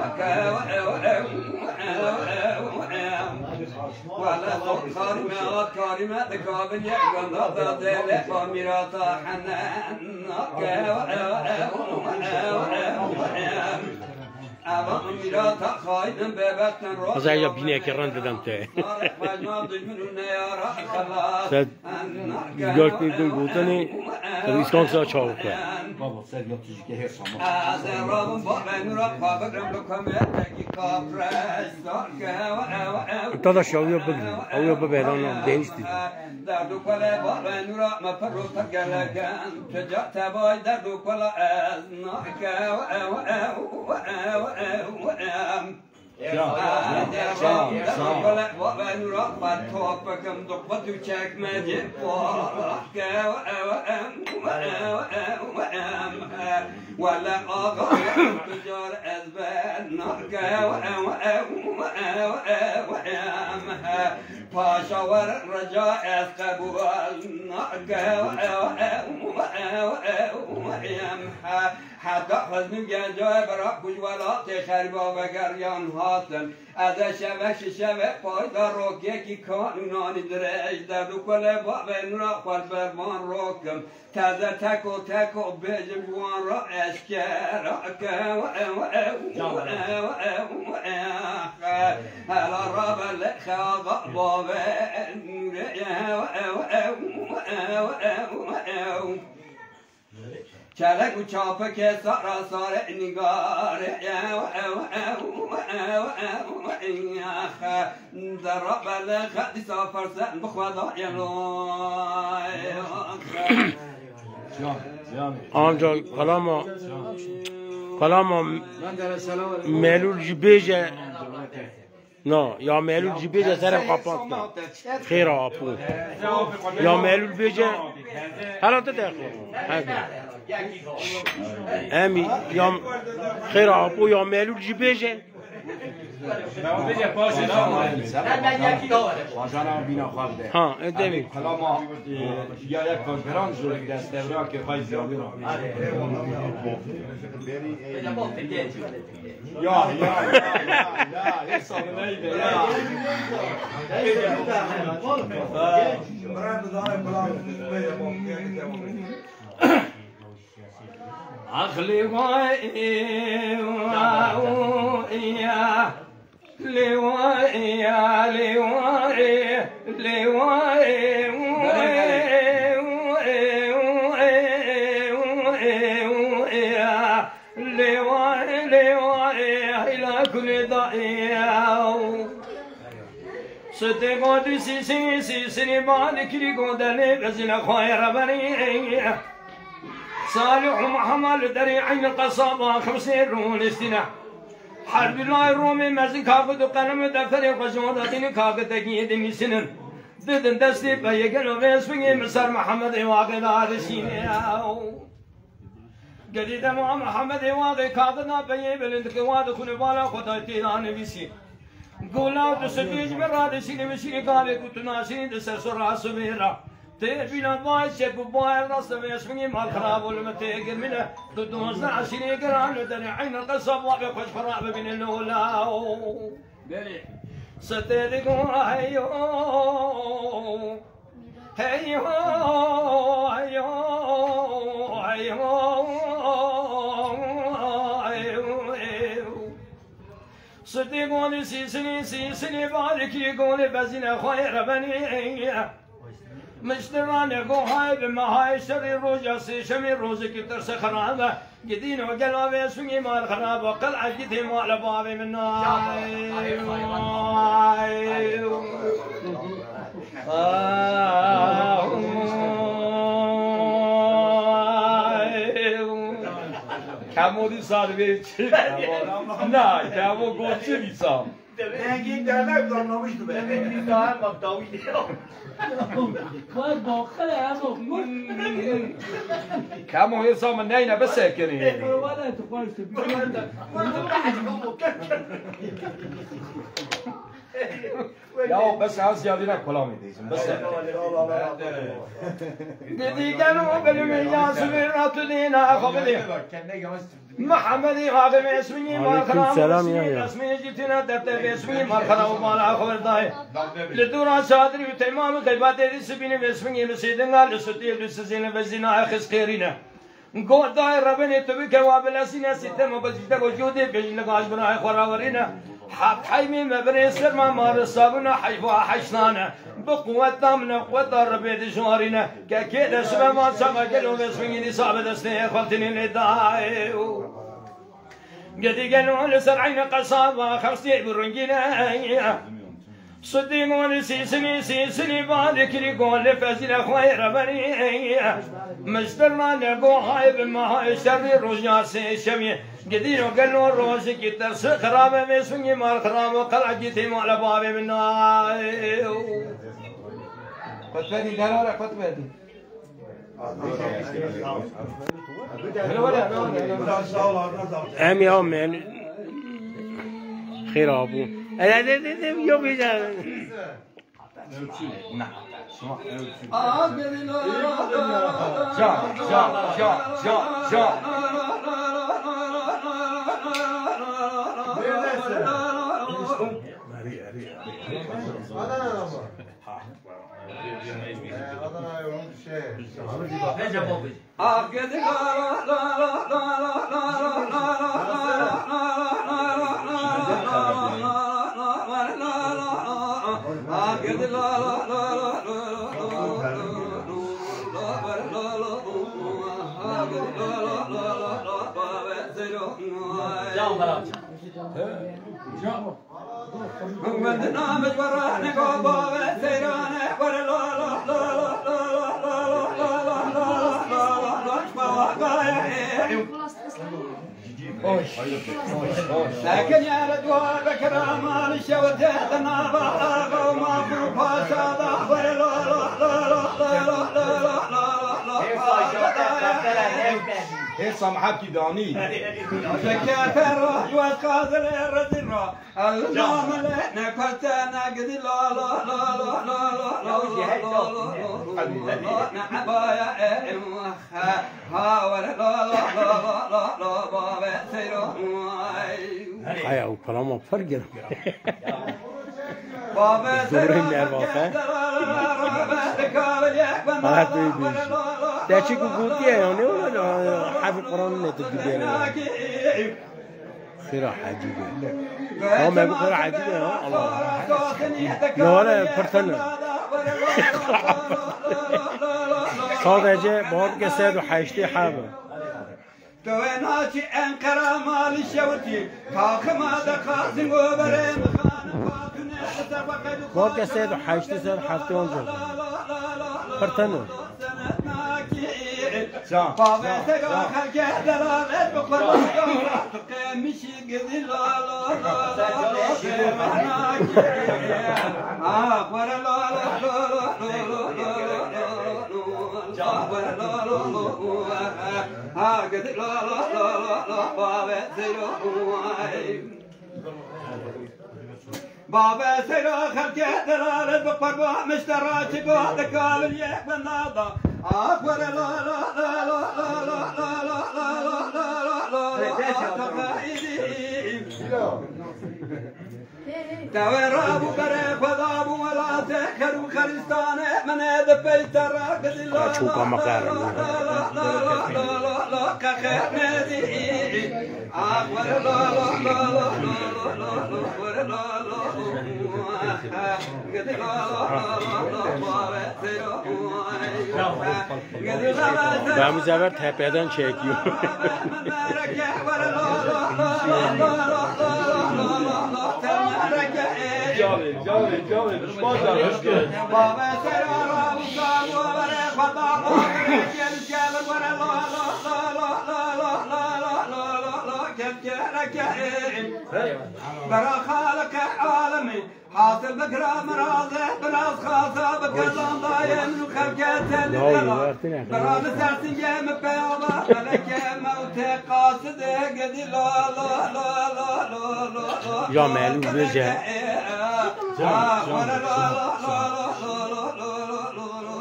ولا كارمات كارمات دكاب جاكون ضاء دلك وميراتا حنان از اینجا بینه که رند دادم ته سد گوش بیدون گوتنی سد اسکان سا چاو که بابا سر یا تیجی که هرسا داداش اویا بگیر اویا ببیران دهیستی در دو کله بار نورا مپرو تگلگن تجا تبای در دو کله از ناکه ولا آغا تجار أزبان پاشا ور رجاء قبول حتی خزم گنجای برا کجولات خربا و گریان هاتن از شبه پایدار روکه کی کانونانی درش در دو کل باب نورا خال برمان روکم تازه تک و بجم جوان را اشکر هلا را بلخ آقا باب چلک و چاپ که سارا ساره نگار در را بلخ دی سافر سن بخواه آنجا کلاما ملول جبیجه نه یا ملول جبیجه سر قاپات خیر آپو یا ملول بیجه حالا تو دخل امی یا خیر آپو یا ملول جبیجه ها ادمی کلاما یا یک کارگران جوری دسته برا که خواهی زیادی را یا حساب نیده أخلي ويا لوايا إلى كل ضائع ستقعد سي بالك لقودني بزنا خير بني صالح محمد دري عين القصابة 50 رون استنا حرب الله الرومي مزن كاغد قلم دفتر قزموداتين كاغد تقيد ميسنن ددن دستي بيقلو بيسوي مصر محمد واقد عارسين قديد محمد واقد كاغدنا بيبلند كواد كل بالا خدا تيران بيسي قولا تسبيج برادسين بيسي قال كنت ناسين دسر راس ميرا تبينا باي شب باي راس بيسوي مال خراب ولا تيجر منه تدوز عشرين قران دني عين القصب وقف فراب من الاولى ستدقوا هيو هيو هيو هيو صدقوني سيسني بارك يقولي بزنا خير بني مشتران يقول هاي بما هاي شري روجا سي شمي روزي كتر سخرابة قدين وقلبي سوي مال خرابة قلعة قدي مال بابي من کمودی سال بیچی نه کمو گوچه بیسام نگی در نبودم نامشتو به دارم با داویدی باید باخره از كم هي صام النينة بس كني ولا تقولش يا بس عاوز يابينا كلامي ديزم بس دیگرو بلوم یاسمین راتودینا خبلی محمدی غاقم اسمی مارخنا سلام یا اسمی جیتنا دبت اسمی مارخنا و مالا خبر دای لدورا صادری و تمام غیبات اسمی اسمی مسیدنا لسوتی لسزین وزینا خس خیرینا قول دای ربنا تبي كوابل اسينا ستة مبزيدا وجودي بين لقاش بنا خراورينا حق حيمي مبري سر ما مار صابنا حيفا حشنانا بقوة دامنا قوة ربي دشوارينا كأكيد اسمه ما سما قالوا بسمي دي صعب دستي خلتني لداي قدي قالوا لسرعين قصابة خرستي برنجينا صدقوني سيسني بالك يقول فازل اخوي ربني مسترنا نقو هاي بما هاي شر رجع سيشمي قدير قالوا الروز كي ترس خراب مسني مال خراب قلع جيتي مال باب من فتبدي دارا فتبدي ام يا من خير ابو يوم يجي لكن يا رجوع بكرام الشوت يهدنا بحاقه وما في باشا ضحور هي سامحك داني شكاك الروح والقاذل الرجل اللهم لنا كلتنا قد لا لا لا لا لا لا لا نعبايا ها ولا لا لا لا لا لا بابا سيرو هيا وكلامه فرق بابا دورين نرفاسه هات بيبي ده چی گوییه یعنی اون حرف قرآن نتیجه خیلی عجیبه ها ما بخیر عجیبه ها الله نه پرتن صادقه بار که 108 حربه تو ناچی انقره مال شوتی کاخ ما دقاسم و برم بار که 108 107 اونجا پرتن بابا سيرو خلق دلالة بقرب مشي قدي لا لا بابا سيرو خلق دلالة بقرب مشترى تقول قال يحب الناظر أكبر لا لا لا لا لا لا تورابو بري فضابو ولا تخرو خرستان من هذا بيت الراقد لا لا لا كخير نادي أكبر لا لا لا لا لا به همون زبر تپیدن چکیو برا خالق عالمي حاصل بكرة مرازه بلاس خاصة بكلام ضايم وخلقته للغلا برا مسارتي جيم بيوضا ملكة موت قاصد قدي لا لا لا لا لا لا يا معلوم بجا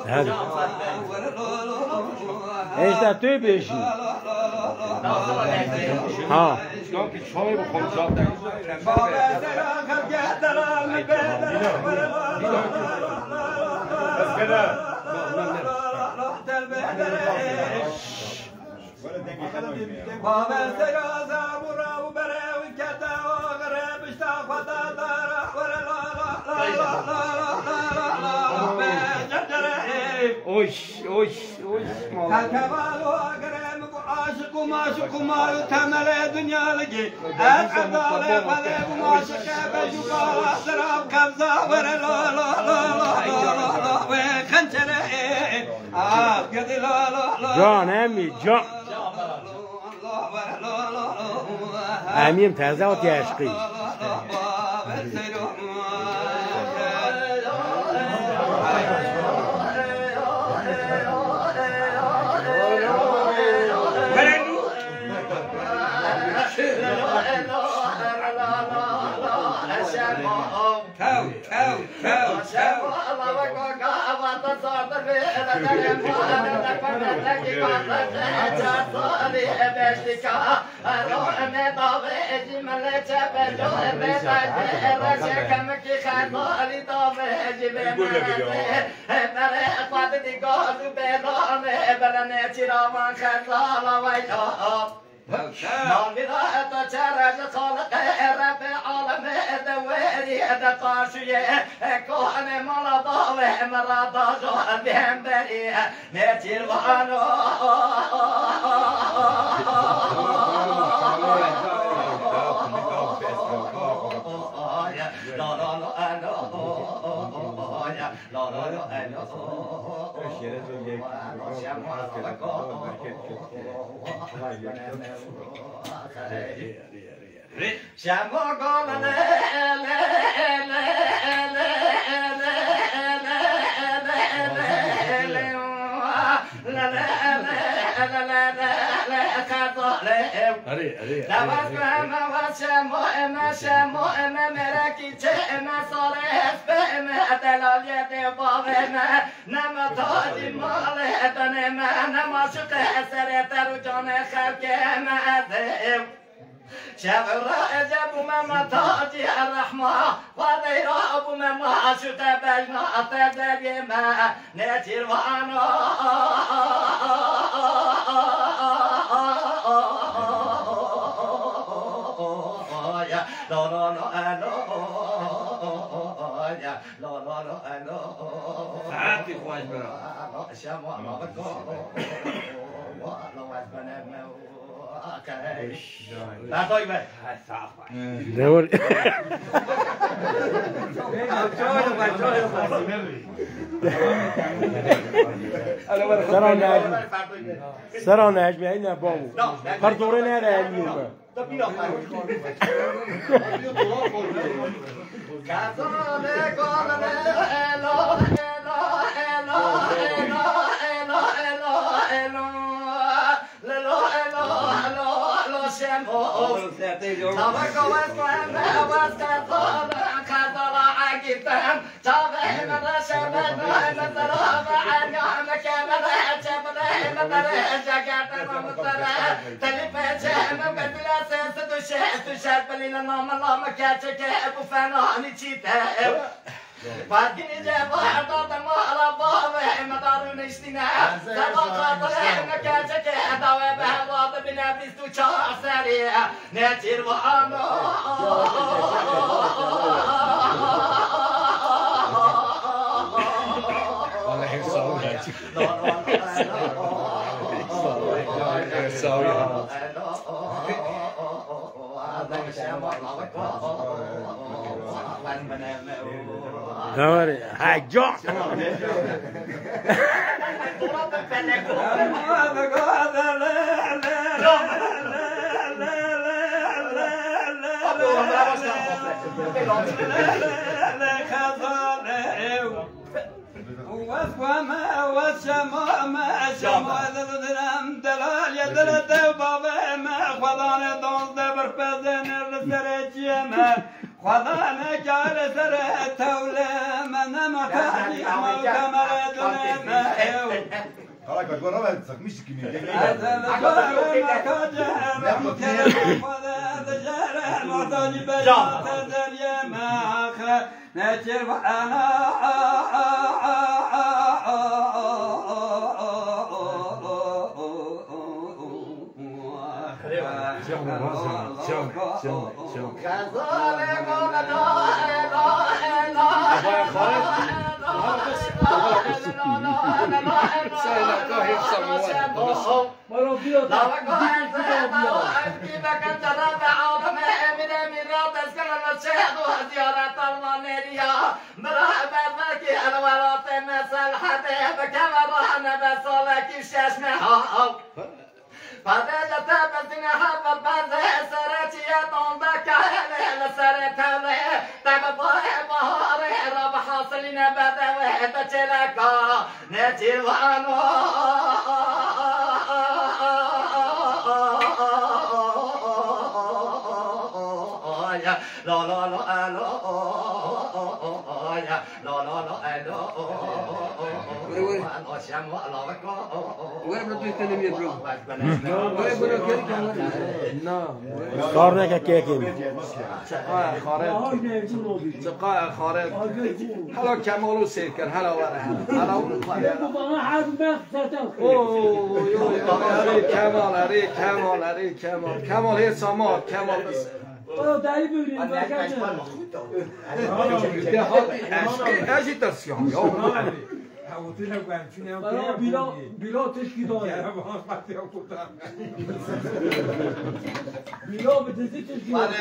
هذا ايش ده تبيشي ها شوي بخون شاطر بس كده بابا سيازا برا وبرا وكتا وغرب اشتاقتا دارا ولا لا لا لا اوش اوش اوش كالكبال وغرب عاشق وماشق وما يتمل دنيا لقي العدالة فذيب وماشق بجوكا سراب كبزا ولا لا لا لا لا وخنشرة قدي لا لا لا جان امي جان امیم تازه و تیاشقی ناظرة تشرج خلق رب عالم دواري دقاشية كون مرضى مرضى بهم بريء نتير وانو لا لا لا شعر أجب ممتاج الرحمة وغير أبو مما شتبجنا تدري ما نتير وانا لا لا لا لا لا لا ساعات إخوان برا شمع ما بكون والله أتمنى لا طيب دور سرا نجمي عينا بابو خرطورين هذا اليوم فاتني جاب حطات المهرة بابه مطارون اشتنا سبقات لهم كاتك دواء بهضاب بنا بيستو شهر سريع ناتير وعامو والله يسوي دوري حاجة وما والسماء ما سما ذلم دلال يدل بابا ما خدانا دون دبر بدن السرجيما خدانا جال سر تولى من ما كان ما كمل دنيا خلاص بقول ربع مش كمية هذا ما كان ما كان خدا جال معطاني بجات الدنيا ما خ نجر انا فبدا تبسنا حفر بزه سرتي طنبك على سرتها تبقى بهار رب حاصلنا بدوه بتلك نتي وانو لا لا لا لا لا لا وين بدو يتنم يبرو وين بدو کار نکه که کنی سقاء خارج حالا کمال و سیکر حالا وره حالا اون اری کمال اری کمال هی سامات کمال بس دایی بودیم اجیتاسیون بیلا تشکی داره بیلا به تزی تشکی داره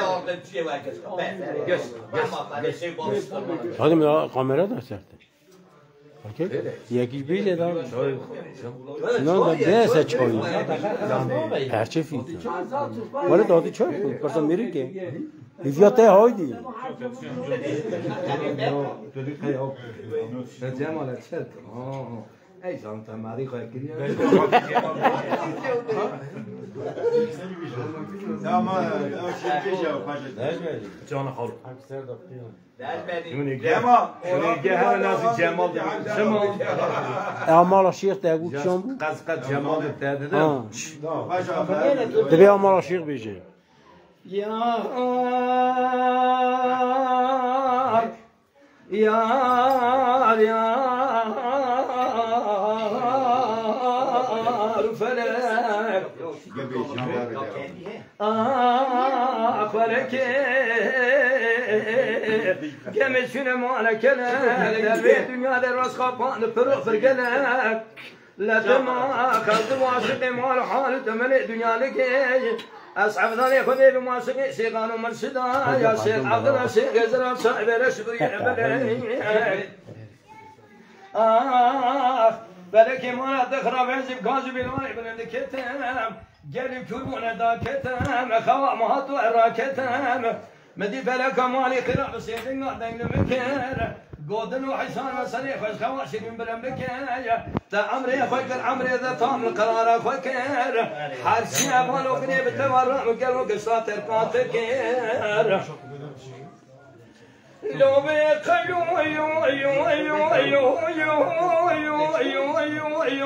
خانم کامرا داشته اوکی یکیش بیله دار نه ده سه چایی هرچه فیت ولی دادی چای بود پس میری که ایفیاته هایدی جمال چت ای زانت ماری خواهی کردی نه ما اوشیکیش او پاشه جان خال جمال ناسی جمال شما اعمال شیخ تگو چون بود قد جمال تدده دبی اعمال شیخ بیشه يا فلك فلك كم شنو مالك لا الدنيا درس خابان فرق فرقلك لا دماغ خلط واثق مال حال تملئ دنيا لك أصحاب ذلك خذي بماسك سيغان ومرسدا يا شيخ عبد الله شيخ يزرع صاحب رشبري بلكي ما تخرب عزب غازي بالواي بلند كتم قال كربون دا كتم خوا ما هاتو راكتم مدي بلك مالي خراب سيدنا دين مكر قودن وحسان وصريخ وخواش من بالملكة تعمري فكر عمري ذا طعم القرار فكر حرسي مالو قني بالتورع وقالوا قصات القاتكر لو بيقلوا يو يو يو يو يو يو يو يو يو يو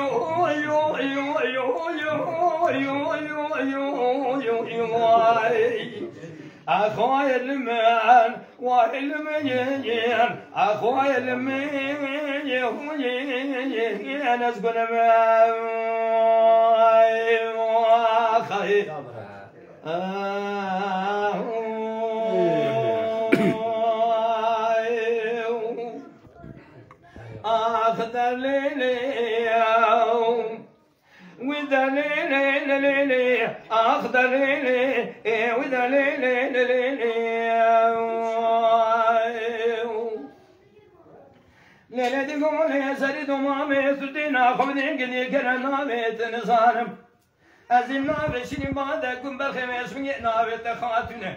يو يو يو أخوي المال والمين أخوي المين أسكن أخي أخذ ليلي ودليلي أخضر ليلي ودليلي ليلة تقول يا سريد ومامي سدينا خبني قدي كرنا بيت نصارم أزلنا بشري بعدكم بالخميس من نابت خاتنا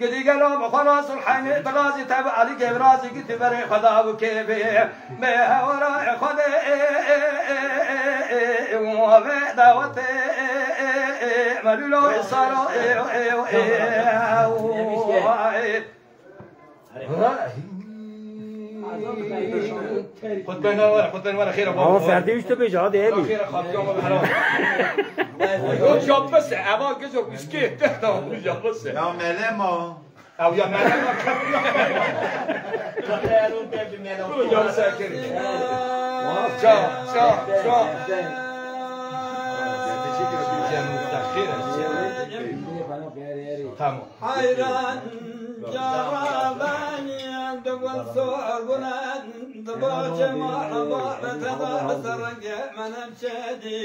قدي قالوا خلاص الحين برازي تبع عليك برازي قلت بري خدا وكيفي ما وراي خدي وما دعوتي ملولو صاروا خد بين ورا خير ابو فردی وش تو بجا دیگه خير خاطر يوم الحرام يوم جاب بس اما كذا مسكين تحت جاب بس يا ملما او يا ملما يا ساكر شو حيران جراباني دول صورنا دبوش ما بتدار سرق من مشادي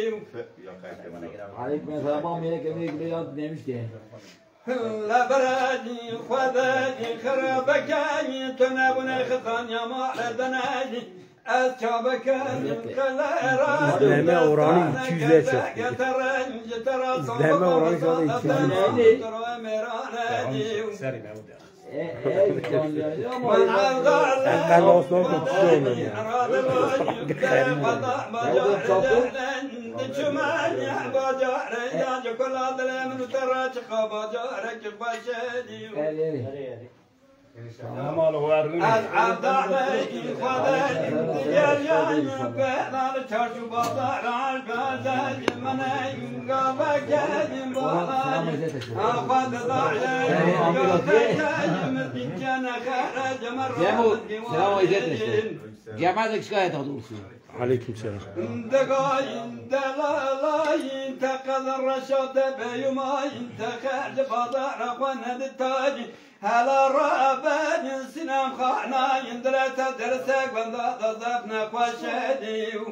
عليك مثلا ما ميلك أمريكا بياد نمشتي لا برادي خذاني خربكاني تنابنا خطان يا معردناني أشابكاني خلاراني İzleme oranı 200'e çıktı. İzleme oranı şu anda 200'e ben olsun tutuyorum ya. أصعب عليك خذاني تجريان بين الشرش بطار البازاج من ينقبك ينبغاني أخذ ضعياني قفتاج مسكين كان خارج مرة جامعتك شكاية تاخذوه عليكم السلام. دقاين دلالاين تقض الرشاد بيوماين تخرج بطار قند التاج هلا رابان سنام خانا يندرت درسك بندا ضفنا قشديو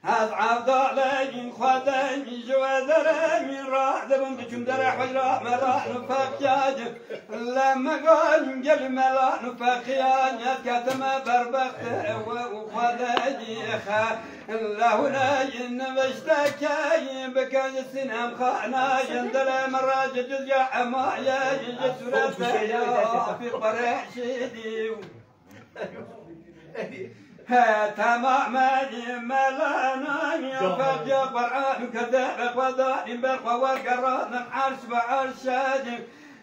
أصعب ضالين خدين جوادرين راح ذبن بكم درح وجراح مراح نفاقياج لما قال قل ملا نفاقياج كتم بربخت وخدين خا لهنا ينبشتكي بكاج السنام خانا يندل مراج جزء حمايا يجسر في قريح شديو تماما ملانا يفق يقرآن كذاب وضائم برق والقرآن العرش بعرشاد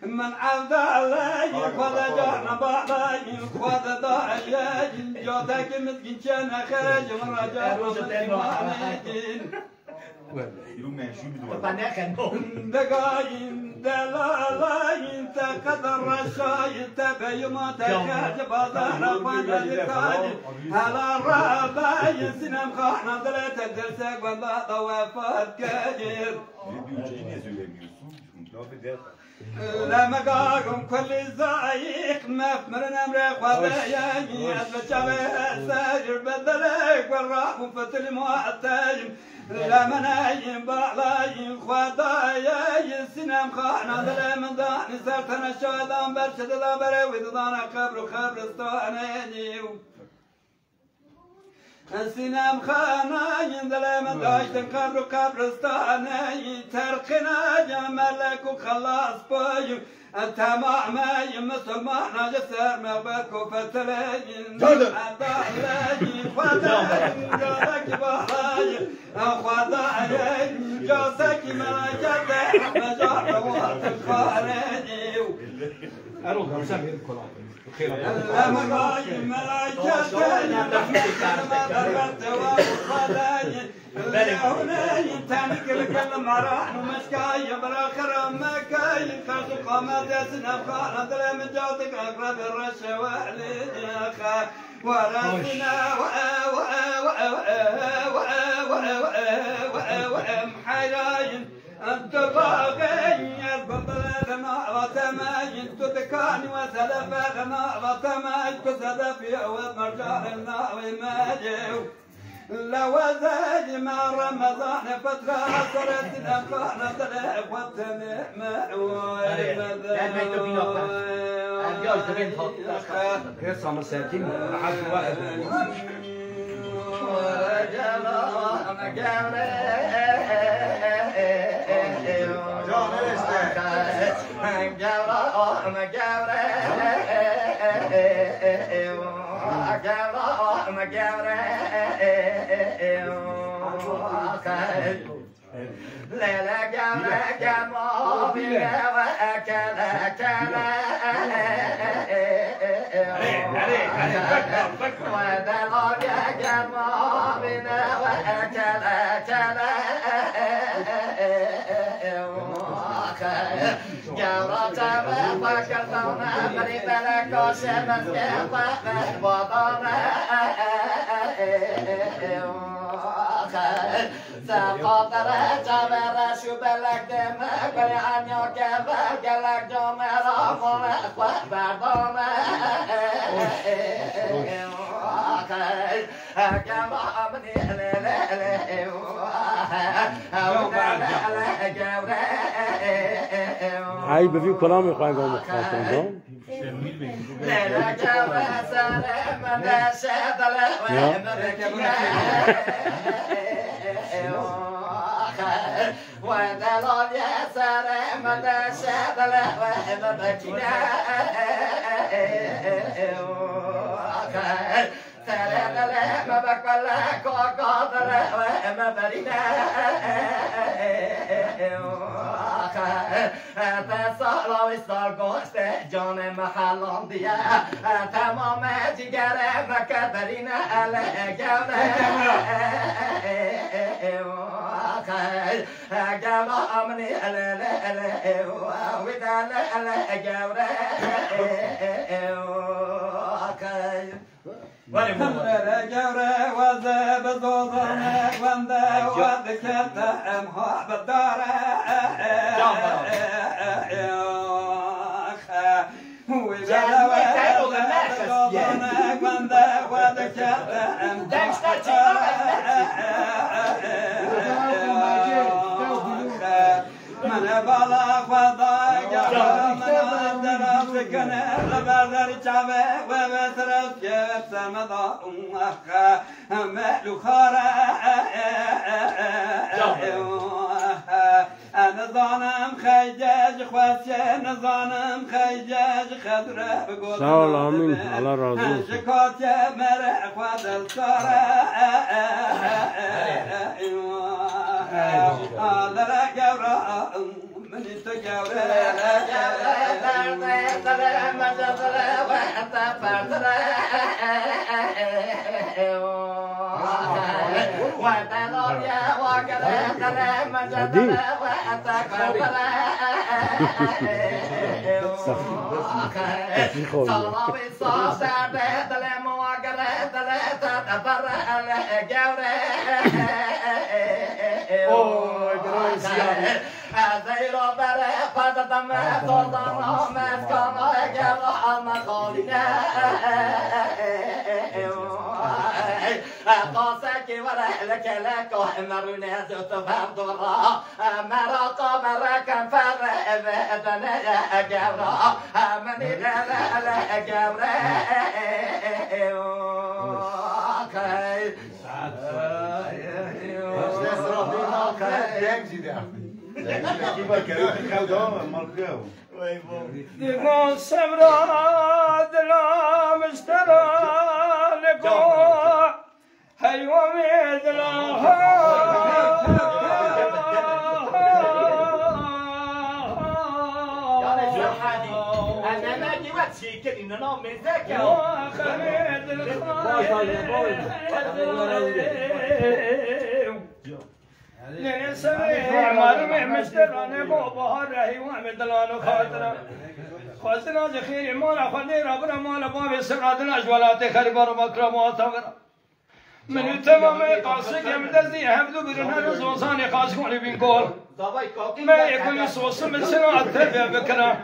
من عبد الله خذ جانا بعضاي خذ ضايا جوتك مسكين كان خرج من رجال مسلمين دقاين دلالاين تقدر رشاين تبيما تخرج بازار فاندتاج هلا الراباين سنم خانا دلت درسك والله طوافات كثير لما قاقم كل زايق مفمر نمرق وضياني أتبجابه ساجر بدلك والراح فتل معتاج لما نايم بعلايم خدايا سنم خانا ظلم داني سرتنا شادان برشد ذا بروي دانا خبر استوانيني سنم خانا ينظلم داشتن قبر استاني ترقنا جمالك وخلاص بايو تماما مسلمان جسر مغبك وفتلين عدالين خداين جالك بحاي خداين جاسك ما جدح مجار وقت الخارجي أروح مسافر الكلام لما قايم ملاجتين ما ضربت وخداين هناي تانك الكلم راح ومشكاي بالاخر مكاي خاص قامت سنه خان ظلم جوتك اقرب الرش والدي اخا وراسنا محيراين انت باغي بطلنا وتماين تتكاني وسلفنا وتماين كسدفي ومرجعنا وماجيو لو زاد مع رمضان فترة صرت الأخوان طلع والتمام غير صام ساكن لحد واحد جان هاي بفي كلام يخوان قوم خاطرهم جان محلان دیا تمام جگر مکدرین من بالا خدایا من درس کنه لبادر چابه و بسرس که سمدا ملو خاره نزانم خیجج خواسته نزانم خیجج خضره بگو سلامین الله رازو شکات مره خودل ساره آدره گورا منی تو گوره دره مجدره و حتی پردره و دلالیا و گره دره مجدره و حتی پردره صلاوی صاف درده دلم و گره دله تدبره گوره زیرا بره پددم دادم مسکانا گرا مخالینه قاسه که وره لکلک و مرونه زوت فردورا مرا قابر کن فره بدنه گرا منی دله گره دیگه سمرا دلم استرا لگو حیوانی دلم انا ما جوات شيء كده انه نوم مزاكا مشترانه با بهار رهی و دلانو خاطره خاطره از خیر مالا خدیر ابر مالا باب سرادن اجوالات خربار و مکرم و صبر من تمام قاصد يمدزي هبدو برنا زوزاني خاص كوني بنقول ما يكون صوص من سنة التربية بكرة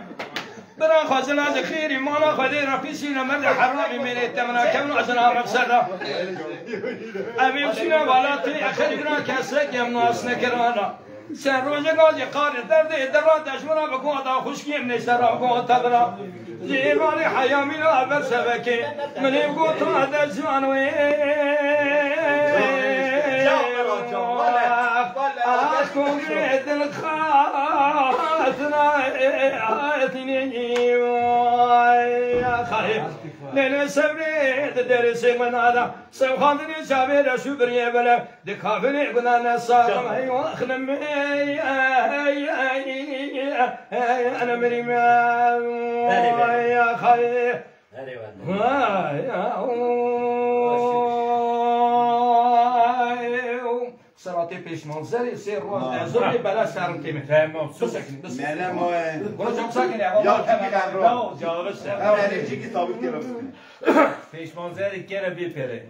برا خزنا ذخيري مالا خدير في سينا مرد حرامي من التمنا كم عزنا مفسدا أمي سينا والاتي أخرجنا كسك يمناس نكرانا سروج قاضي قارئ درد درات أشمنا بقوة خشكي من سرا قوة تبرا زيماني حيامي لا برسبكي من يقول هذا الزمان وين أشكو بيت الخاتنا يا خايف لين سبريت درس من هذا سو خاطري شابير شبري بلا دكافني قلنا نصار هي واخلم انا مريم يا خايف سراتي بيش منظري سير روز زوري بلا سارم كيما فاهم سكن بس انا مو قولوا ساكن يا والله جواب السلام انا نجيك طابق كده پیش منظری که بیپره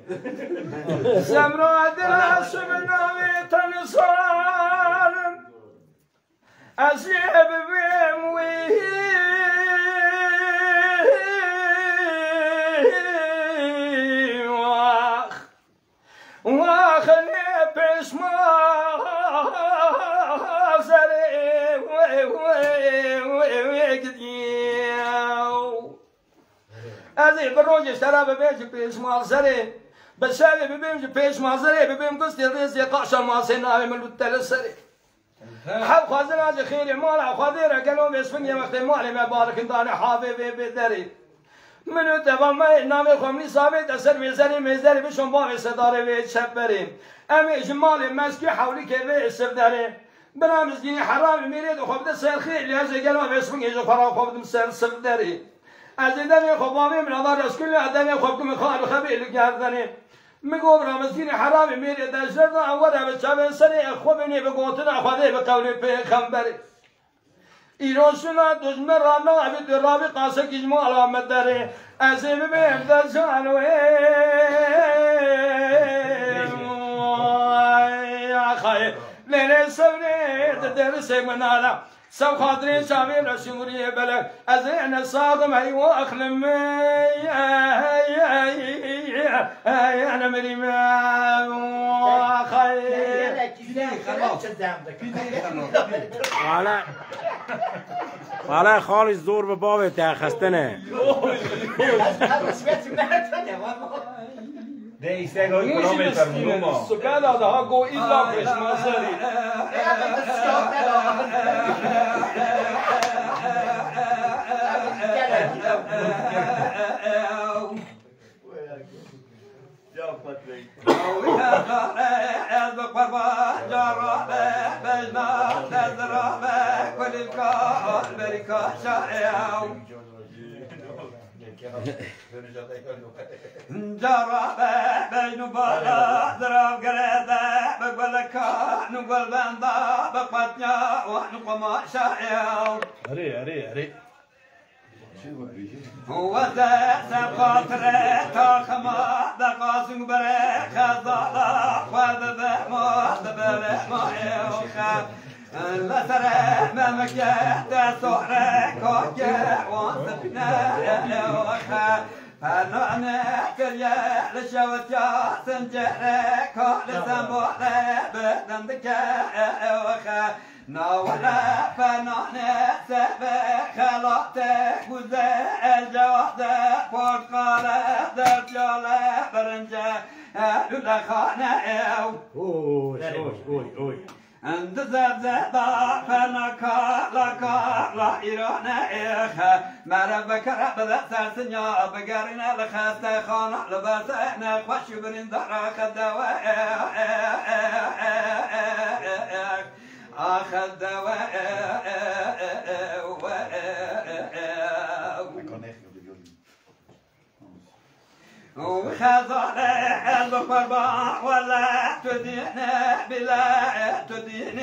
سمرا دراس من ناوی صار أسيب بموي واخني بسما زري أزي بروج اشترى ببيج بسما زري بسالي ببيج بسما زري ببيم قصدي الريز يقعش ما سيناوي من التلسري حب خازن هذا خير مال خاذير قالوا بيسفني وقت مالي ما بارك انت حبيبي بدري منو تمام نامي خمني صابت أسر ميزاني ميزاني بشون بابي صداري بيت شبري أمي جمالي مسكي حولي كيفي السفداري برامز ديني حرامي ميريد وخبد السير خير اللي هزي قالوا بيسفني يجو فرا وخبد مسير السفداري أزيدني خبامي من هذا رسكل أدني خبد من خال خبي اللي قاردني مقوم رامزيني حرامي ميري دجرنا أولا بتشابه سري أخوبني بقوتنا أخوذي بقولي في خنبري إيروشنا دجمر رانا عبد الرابي قاسك إجمال ومدري أزيب بهم دجان يا خاي لين سوني تدرس من هذا سو خاطري شامي رشوري بلك أزين الصاغم أيوة أخلم أنا مريم خير حالا خالص زور به باب خستنه ده ایسته گاهی کنامه فرمونوما سکن داده ها گو ایلا پشمازری جرى بين بالا ضرب قريده بقول لك نقول بندا بقتنا ونقوم شايع اري هو ذا سقطره تاخما دقاسم بري خزالا خذ ما دبل ما يوخ لا ترى ما مكيت سحرك وانسبنا يوخ أنا نحكي لشوت يا سنجرك لسموح بدندك وخا نولا فنان سبك خلقتك وزاج وحدك فرقال درجال برنجة لولا خانة اوي أنت زبزبا فنكا لا إيران إخا مربك رب ذا سرسنيا بقارنا لخاست خانة لباسنا خوش برين دراك الدواء أخذ الدواء وخذ البقرباء ولا تدين بلا تدين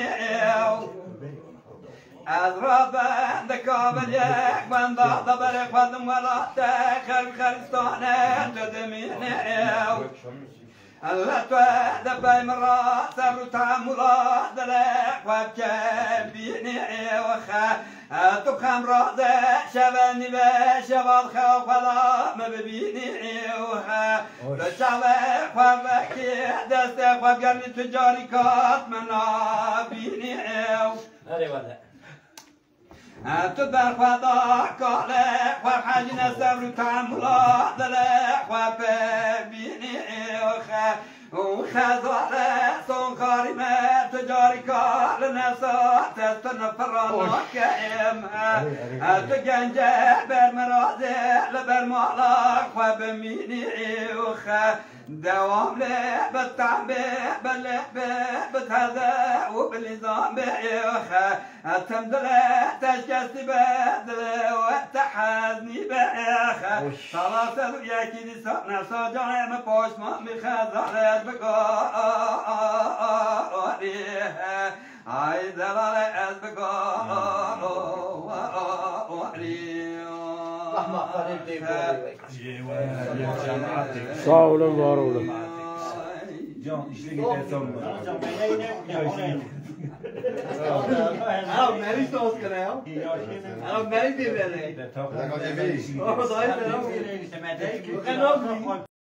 أضرب دكابل يك من ضاد برق فضم ولا تخل خلستانة تدمين الله توعد باي مرة سر تعملا دلك وبكبيني وخا تقام رأس شباني بشباب خوف ولا مبيني وخا بشباب وبكي دستك وبقرني تجاري كات منا بيني تدبر خدا كله وحاجنا سبر تعملا دلك وبيني وخا وخزارة سون كارمة تجاري باركا لنسا تستنفرنا كائم تجنجة بالمرازي لبالمالك وبميني وخا دوام لي بالتعبير باللعبة بتهذا وبالنظام بيخا تمدلي تشكستي بدلي وتحزني بيخا خلاص ياكي دي سقنا صجعي مبوش ما مخزع بقاري هاي دلالي از بقاري Sağ olun, var olun. Can işine gidersen Al Mary sos kanaal. Al Mary de wel. de tak. Oh, dat is er ook.